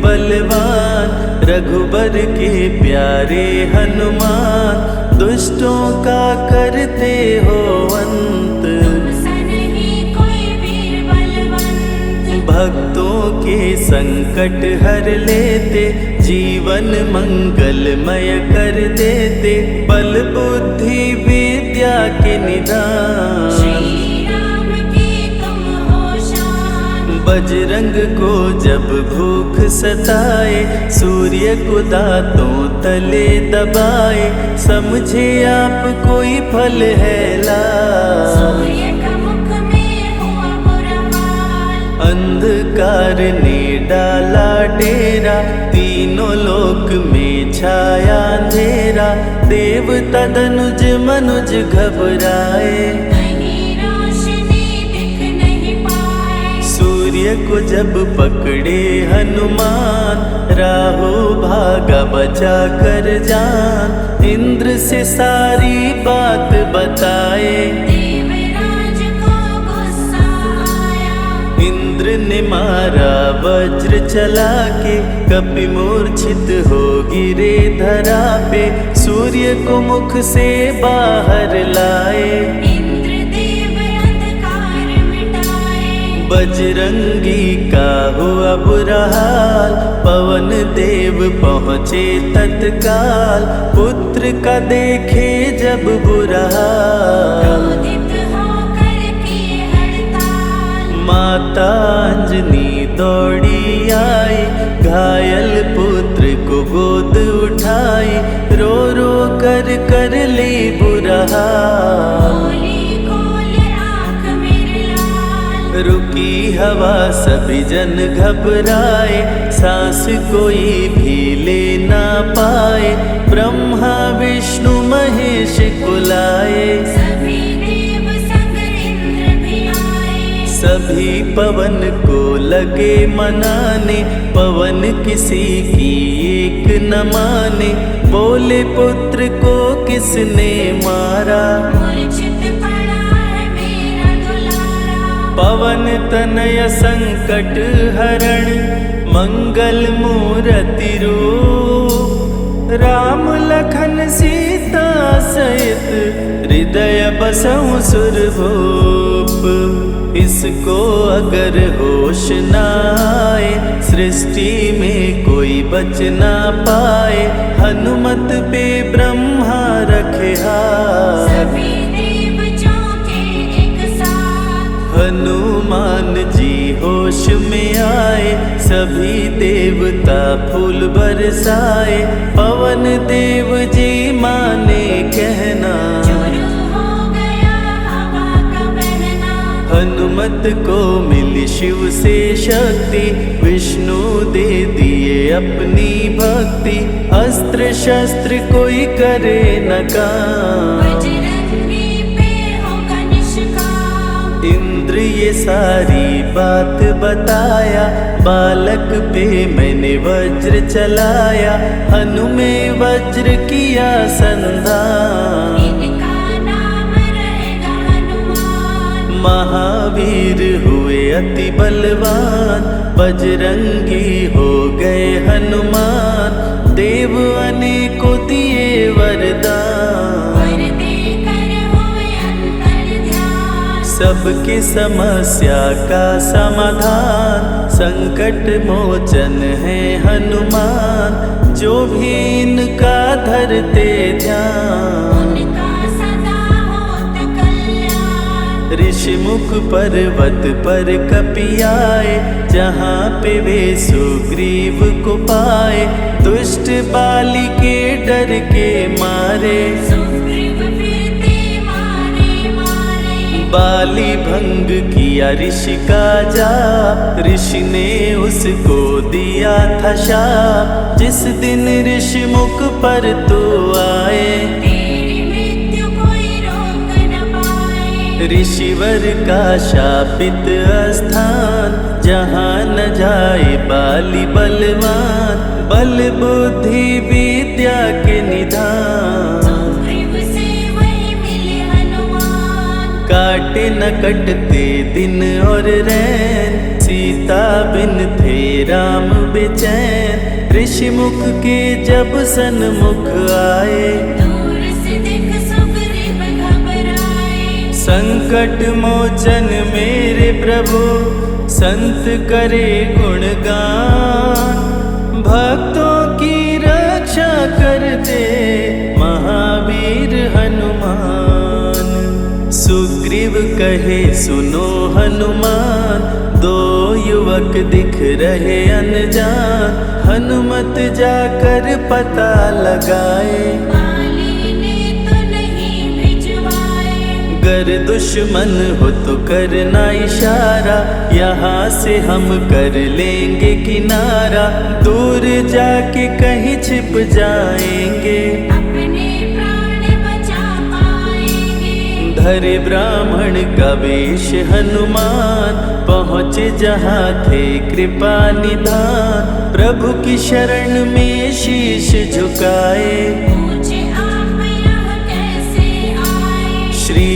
बलवान, रघुबर के प्यारे हनुमान, दुष्टों का करते हो अंत, तुमसा नहीं कोई वीर बलवंत। भक्तों के संकट हर लेते, जीवन मंगलमय कर देते, बल बुद्धि विद्या के निदान, श्री राम की तुम हो शान। बजरंग को जब भूख सताए, सूर्य को दांतों तले दबाए, समझे आप कोई फल है लाल, सूर्य का मुख में हुआ बुरा हाल। अंधकार ने डाला डेरा, तीनों लोक में छाया अंधेरा, देवता धनुज मनुज घबराए, कहीं रोशनी दिख नहीं पाए। सूर्य को जब पकड़े हनुमान, राहु भागा बचा कर जान, इंद्र से सारी बात बताए, देवराज को गुस्सा आया। इंद्र ने मारा वज्र चला के, कपि मूर्छित हो गिरे धरा पे, सूर्य को मुख से बाहर लाए, इंद्रदेव अंधकार मिटाए। बजरंगी का हुआ बुरा हाल, पवन देव पहुँचे तत्काल, पुत्र का देखे जब बुरा हाल, क्रोधित होकर किए हड़ताल। माता अंजनी दौड़ी आई, घायल पुत्र को गोद उठाई, रो रो कर ली बुरा हाल, बोली खोल आँख मेरे लाल। रुकी हवा सभी जन घबराए, सांस कोई भी ले ना पाए, ब्रह्मा विष्णु महेश कुलाए, सभी देव संग इंद्र भी आए। सभी पवन को लगे मनाने, पवन किसी की एक न माने, बोले पुत्र को किसने मारा, मूर्छित पड़ा है मेरा दुलारा। पवन तनय संकट हरण, मंगल मूर्ति रूप, राम लखन सीता सहित, हृदय बसहु सुरभूप। इसको अगर होश न आए, सृष्टि में कोई बच ना पाए, हनुमत पे ब्रह्मा रखे हाथ, सभी देव चौके एक साथ। हनुमान जी होश में आए, सभी देवता फूल बरसाए, पवन देव जी माने कहना, शुरू हो गया हवा का बहना। हनुमत को मिली शिव से शक्ति, विष्णु दे दिए अपनी भक्ति, अस्त्र शस्त्र कोई करे न काम, बजरंगी पे होगा निष्काम। इंद्र ये सारी बात बताया, बालक पे मैंने वज्र चलाया, हनु में वज्र किया संधान, इनका नाम रहेगा हनुमान। महावीर हुए अति बलवान, बजरंगी हो गए हनुमान, देव अनेकों दिए वरदान, वर देकर हुए अंतर्ध्यान। सबकी समस्या का समाधान, संकट मोचन है हनुमान, जो भी इनका धरते ध्यान, उनका सदा होत कल्याण। ऋषि मुख पर्वत पर कपि आए, जहाँ पे वे सुग्रीव को पाए, दुष्ट बाली के डर के मारे, सुग्रीव फिरते मारे मारे। बाली भंग किया ऋषि का जाप, ऋषि ने उसको दिया था शाप, जिस दिन ऋषि मुख पर तो आए, तेरी मृत्यु कोई रोक न पाए। ऋषिवर का शापित स्थान, जहाँ न जाए बाली बलवान, बल बुद्धि विद्या के निधान, सुग्रीव से वही मिले हनुमान। काटे न कटते दिन और रैन, सीता सीता बिन थे राम बेचैन, ऋषि मुख के जब सन्मुख आए। दूर से देख सुग्रीव घबराए, संकट मोचन मेरे प्रभु, संत करे गुणगान। भक्तों की रक्षा करते महावीर हनुमान। सुग्रीव कहे सुनो हनुमान, दो युवक दिख रहे अनजान। हनुमत जाकर पता लगाए, बाली ने तो नहीं भिजवाए। गर दुश्मन हो तो करना इशारा, यहाँ से हम कर लेंगे किनारा। दूर जाके कहीं छिप जाएंगे, अपने प्राण बचा पाएंगे। धरे ब्राह्मण का वेश हनुमान, पहुँचे जहाँ थे कृपा निधान। प्रभु की शरण में शीश झुकाए, पूछे आप यहाँ कैसे आए। श्री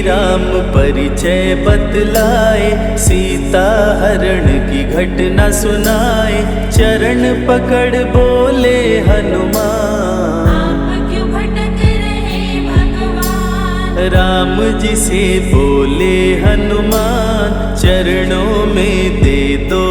राम परिचय बतलाए, सीता हरण की घटना सुनाए। चरण पकड़ बोले हनुमान, आप क्यों भटक रहे भगवान। राम जी से बोले हनुमान, चरणों में दे दो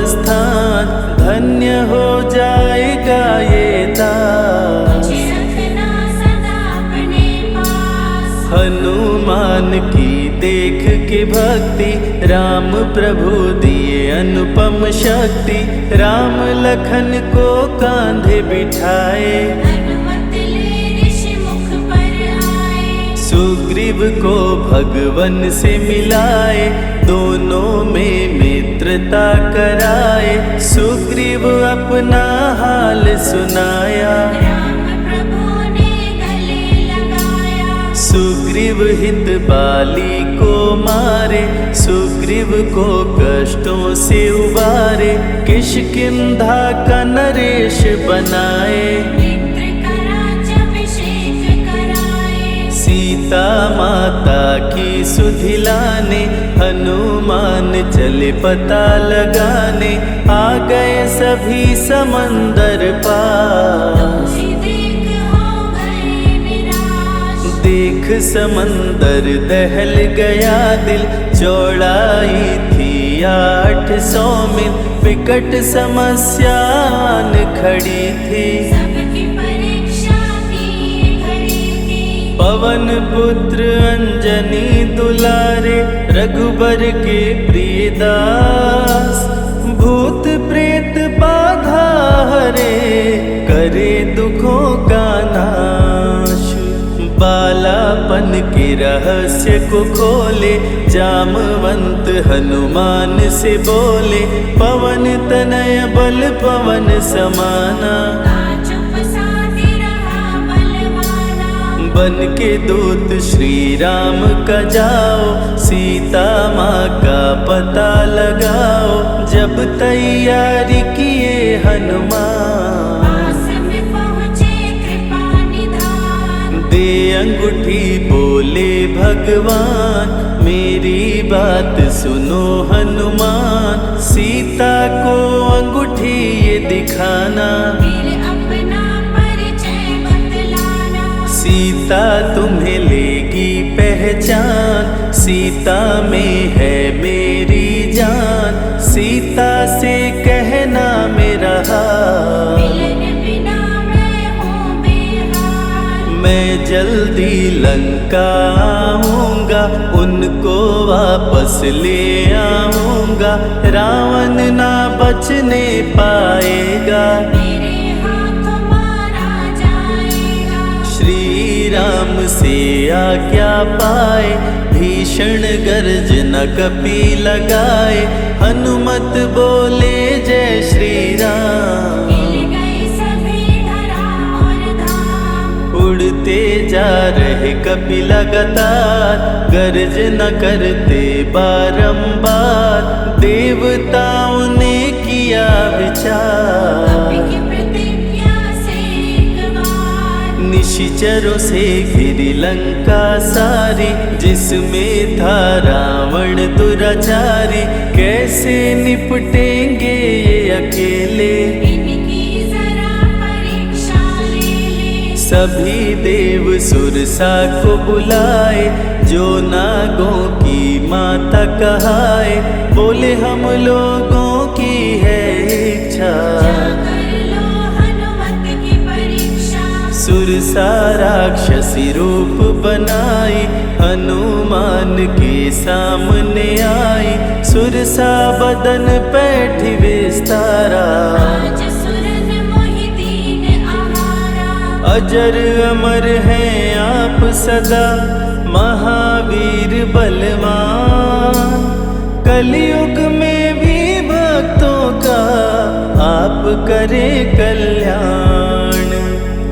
स्थान। धन्य हो जाएगा ये दास, मुझे रखना सदा अपने पास। हनुमान की देख के भक्ति, राम प्रभु दिए अनुपम शक्ति। राम लखन को कांधे बिठाए, हनुमत ले ऋषि मुख पर आए। सुग्रीव को भगवन से मिलाए, दोनों में मित्रता कराए। सुग्रीव अपना हाल सुनाया, राम प्रभु ने गले लगाया। सुग्रीव हित बाली को मारे, सुग्रीव को कष्टों से उबारे। किष्किंधा का नरेश बनाए, मित्र का राज्याभिषेक कराए। सीता माता की सुधि लाने, हनुमान चले पता लगाने। आ गए सभी समंदर पार, तुझे देख हो गए निराश। देख समंदर दहल गया दिल। चौड़ाई थी 800 मील, विकट समस्यान खड़ी थी। सबकी परीक्षा की घड़ी थी। पवन पुत्र अंजनी दुलारे, रघुबर के प्रिय दास। भूत प्रेत बाधा हरे, करे दुखों का नाश। बालापन के रहस्य को खोले, जामवंत हनुमान से बोले। पवन तनय बल पवन समाना, चुप साधे रहा बलवाना। बन के दूत श्री राम का जाओ, सीता माँ का पता लगाओ। जब तैयारी किए हनुमान, पास में पहुँचे कृपा निधान। दे अंगूठी बोले भगवान, मेरी बात सुनो हनुमान। सीता को अंगूठी ये दिखाना, फिर अपना परिचय बतलाना। सीता तुम्हें लेगी पहचान। सीता में है मेरी जान, सीता से कहना मेरा हाल। मिलन बिना मैं हूँ बेहाल। मैं जल्दी लंका आऊँगा, उनको वापस ले आऊँगा। रावण ना बचने पाएगा, मेरे हाथों मारा जाएगा। श्री राम से आज्ञा पाए, भीषण गर्जना कपि लगाए। हनुमत बोले जय श्री राम, हिल गए सभी धरा और धाम। उड़ते जा रहे कपि लगातार, गर्जना करते बारंबार। देवताओं ने किया विचार, कपि की प्रतिज्ञा से एक बार। निश निशाचरों से घिरी लंका सारी, जिसमें था रावण दुराचारी। कैसे निपटेंगे ये अकेले, इनकी जरा परीक्षा ले ले। सभी देव सुरसा को बुलाए, जो नागों की माता कहाए। बोले हम लोगों की है इच्छा, जाकर लो हनुमत की परीक्षा। सुरसा राक्षसी रूप बनाई, हनुमान के सामने आई। सुरसा बदन पैठी विस्तारा, आज सुरन मोहि दीन आहारा। अजर अमर हैं आप सदा, महावीर बलवान। कलयुग में भी भक्तों का आप करें कल्याण।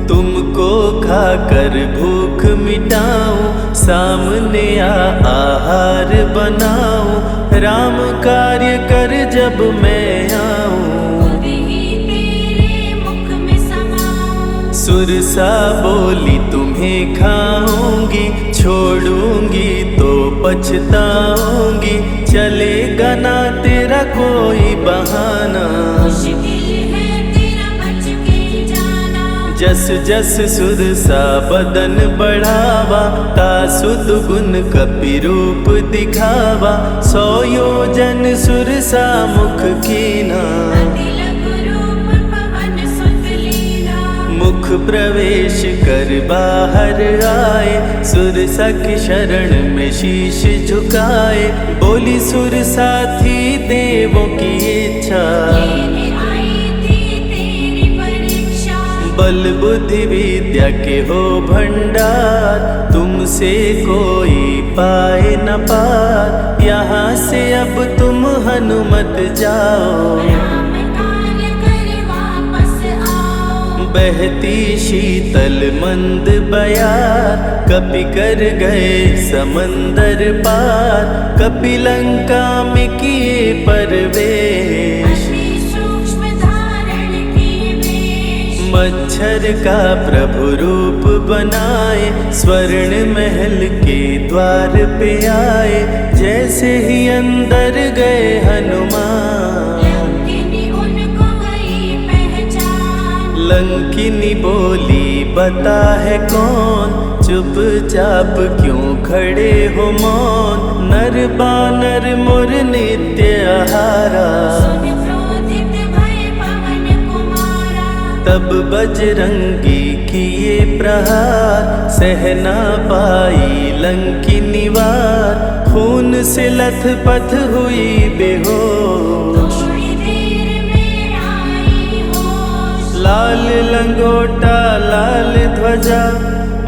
तुमको खाकर भूख मिटाऊं, सामने आहार बनाऊं। राम कार्य कर जब मैं आऊं, खुद ही तेरे मुख में समाऊं। सुरसा बोली तुम्हें खाऊंगी, छोड़ूंगी तो पछताऊंगी। चलेगा ना तेरा कोई बहाना, मुश्किल है तेरा बच के जाना। जस जस सुरसा बदन बढ़ावा, तासु दुगुन कपि रूप दिखावा। 100 योजन सुरसा मुख कीना, अति लघु रूप पवन सुत लीना। मुख प्रवेश कर बाहर आए, सुरसा की शरण में शीश झुकाए। बोली सुरसा थी देवों की इच्छा, लेने आई थी तेरी परीक्षा। बल बुद्धि विद्या के हो भंडार, तुमसे कोई पाए न पार। यहाँ से अब तुम हनुमत जाओ, राम कार्य कर वापस आओ। बहती शीतल मंद बयार, कपि कर गए समंदर पार। कपि लंका में किए परवेश, अति सूक्ष्म धारण किए वेश। मच्छर का प्रभु रूप बनाए, स्वर्ण महल के द्वार पे आए। जैसे ही अंदर गए हनुमान, लंकिनी उनको गई पहचान। लंकिनी बोली बता है कौन, चुपचाप क्यों खड़े हो मौन। नर बानर मोर नित्य आहारा, सुन क्रोधित भय पवन कुमारा। तब बजरंगी किए प्रहार, सहना पाई लंकिनी वार। खून से लथपथ हुई बेहोश, थोड़ी देर में आई होश। लाल लंगोटा लाल ध्वजा,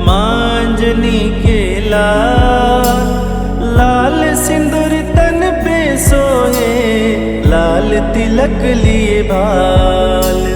मांजनी के लाल। लाल सिंदूर तन पे सोहे, लाल तिलक लिए बाल।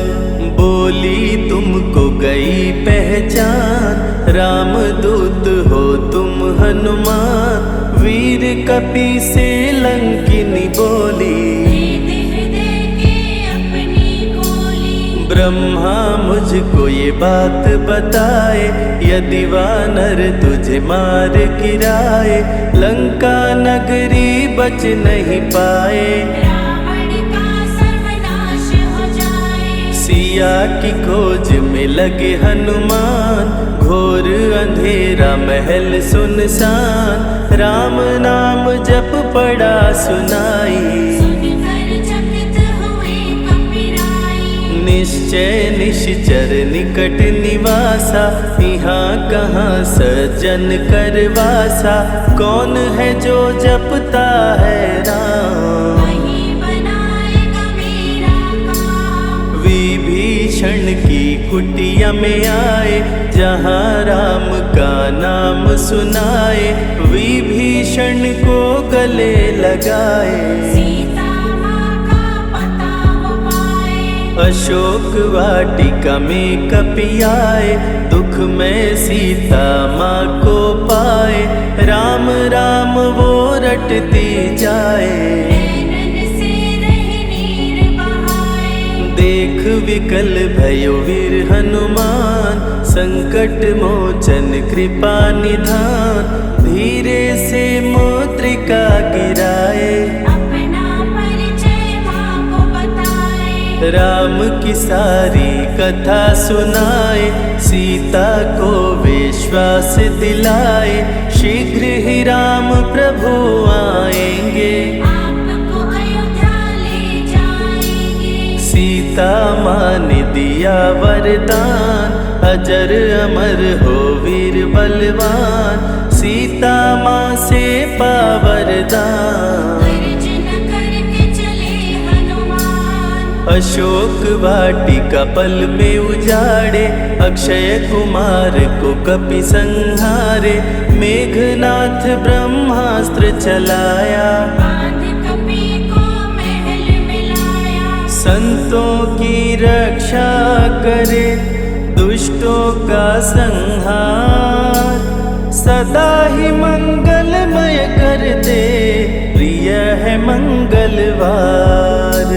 बोली तुमको गई पहचान, रामदूत हो तुम हनुमान। वीर कपि से लंकिनी बोली, हृदय के अपनी गोली। ब्रह्मा मुझको ये बात बताए, यदि वानर तुझे मार गिराए। लंका नगरी बच नहीं पाए, रावण का सर्वनाश हो जाए। सिया की खोज में लगे हनुमान। घोर अंधेरा महल सुनसान, राम नाम जप पड़ा सुनाई। सुनकर चकित हुए कपिराई। निश्चय निश्चर निकट निवासा, यहाँ कहाँ सज्जन करवासा। कौन है जो जपता है राम, वही बनाएगा मेरा काम। विभीषण की कुटिया में आए, जहाँ राम का नाम सुनाए। विभीषण को गले लगाए, सीता माँ का पता वो पाए। अशोक वाटिका में कपि आए, दुख में सीता माँ को पाए। राम राम वो रटती जाए, नैनन से रह नीर बहाए। देख विकल भयो वीर हनुमान, संकट मोचन कृपा निधान, धीरे से मुद्रिका गिराए, अपना परिचय माँ को बताए। राम की सारी कथा सुनाए, सीता को विश्वास दिलाए, शीघ्र ही राम प्रभु आएंगे, आपको अयोध्या ले जाएंगे। सीता माँ ने दिया वरदान, अजर अमर हो वीर बलवान, सीता माँ से पा वरदान। गर्जन करके चले हनुमान, अशोक वाटिका पल में उजाड़े, अक्षय कुमार को कपि संहारे, मेघनाथ ब्रह्मास्त्र चलाया, बांध कपि को महल में लाया। संतों की रक्षा करे, दुष्टों का संहार, सदा ही मंगलमय करते, प्रिय है मंगलवार।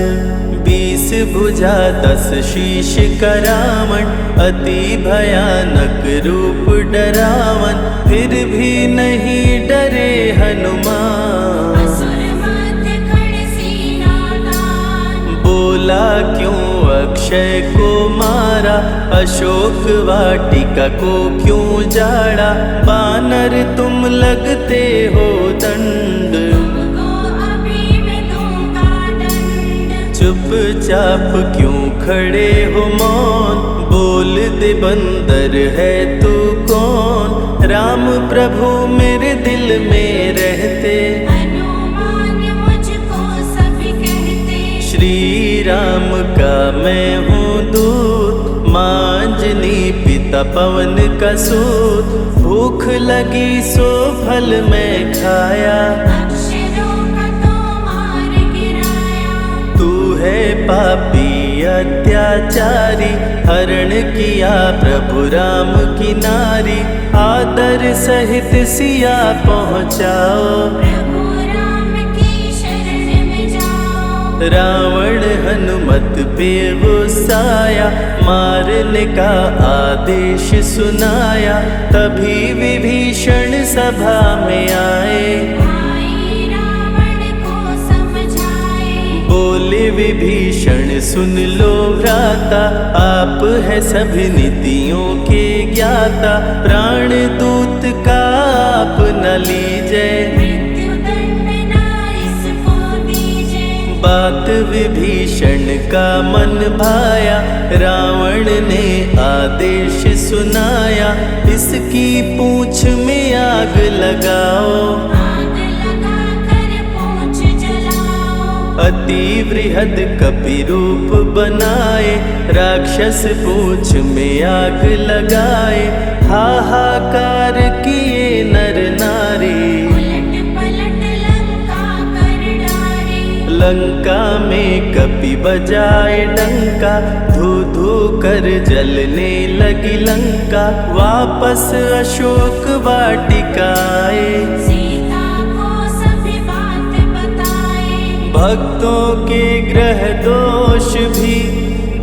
20 भुजा 10 शीश का रावण, अति भयानक रूप डरावन, फिर भी नहीं डरे हनुमान। असुर मध्य खड़े सीना तान, बोला क्यों अक्षय को मारा, अशोक वाटिका को क्यों जाड़ा, बानर तुम लगते हो दंड, तुमको अभी मैं दूंगा दंड। चुपचाप क्यों खड़े हो मौन, बोल दे बंदर है तू कौन, राम प्रभु मेरे दिल में रहते, हनुमान मुझको सभी कहते। श्री राम का मैं हूँ दूत, माँ अंजनी पिता पवन का सूत, भूख लगी सो फल मैं खाया, अक्षरों का तो मार गिराया। तू है पापी अत्याचारी, हरण किया प्रभु राम की नारी, आदर सहित सिया पहुँचाओ, प्रभु राम की शरण में जाओ। रावण हनुमत पे गुस्साया, मारने का आदेश सुनाया, तभी विभीषण सभा में आए, भाई रावण को समझाए। बोले विभीषण सुन लो भ्राता, आप है सभी नीतियों के ज्ञाता, प्राण दूत का आप न लीजिए, मृत्यु दंड ना इसको दीजिए। बात विभीषण का मन भाया, रावण ने आदेश सुनाया, इसकी पूंछ में आग लगाओ, आग लगा कर पूंछ जलाओ। अति वृहद कपि रूप बनाए, राक्षस पूंछ में आग लगाए, हाहाकार किए नर नारी, उलट पलट लंका कर डारे। लंका में कपि बजाए डंका, धू धू कर जलने लगी लंका, वापस अशोक वाटिका आए, सीता को सभी बात बताए। भक्तों के ग्रह दोष भी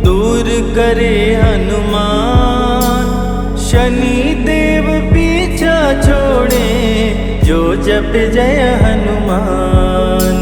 दूर करे हनुमान, शनि देव पीछा छोड़े, जो जप जय हनुमान।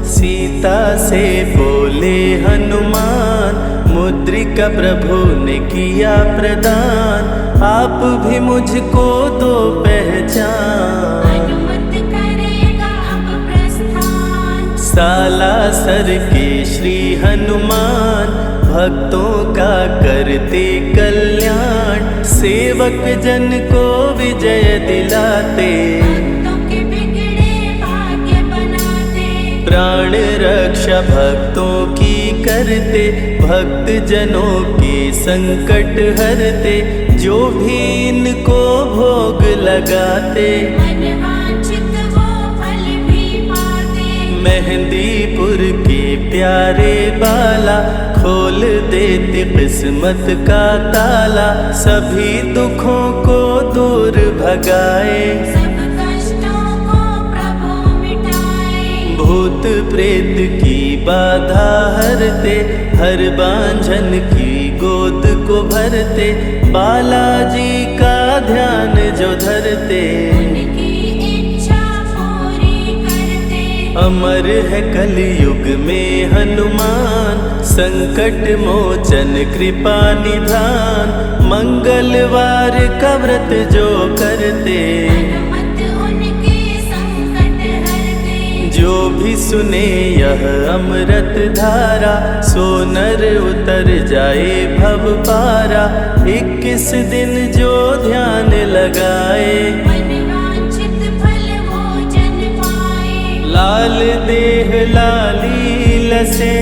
सीता से बोले हनुमान, मुद्रिका प्रभु ने किया प्रदान, आप भी मुझको दो पहचान। अनुमत करेगा अब प्रस्थान, सालासर के श्री हनुमान, भक्तों का करते कल्याण, सेवक जन को विजय दिलाते, भक्तों के बिगड़े भाग्य बनाते। प्राण रक्षा भक्तों की करते, भक्त जनों के संकट हरते, जो भी इनको भोग लगाते, मनवांछित वो फल भी पाते। मेहंदीपुर के प्यारे बाला, खोल देते किस्मत का ताला, सभी दुखों को दूर भगाए, सब कष्टों को प्रभु मिटाए। भूत प्रेत की बाधा हरते, हर बांझन की गोद को भरते, बालाजी का ध्यान जो धरते, उनकी इच्छा पूरी करते। अमर है कलयुग में हनुमान, संकट मोचन कृपा निधान, मंगलवार का व्रत जो करते, हनुमत उनके संकट हरते। जो भी सुने यह अमृत धारा, सो नर उतर जाए भव पारा। 21 दिन जो ध्यान लगाए, मनवांछित फल वो जन पाए। लाल देह लाली लसे,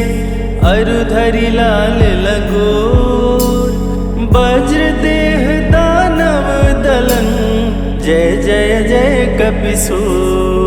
अरुधरि लाल लंगोर, वज्र देह दानव दलन, जय जय जय कपिसूर।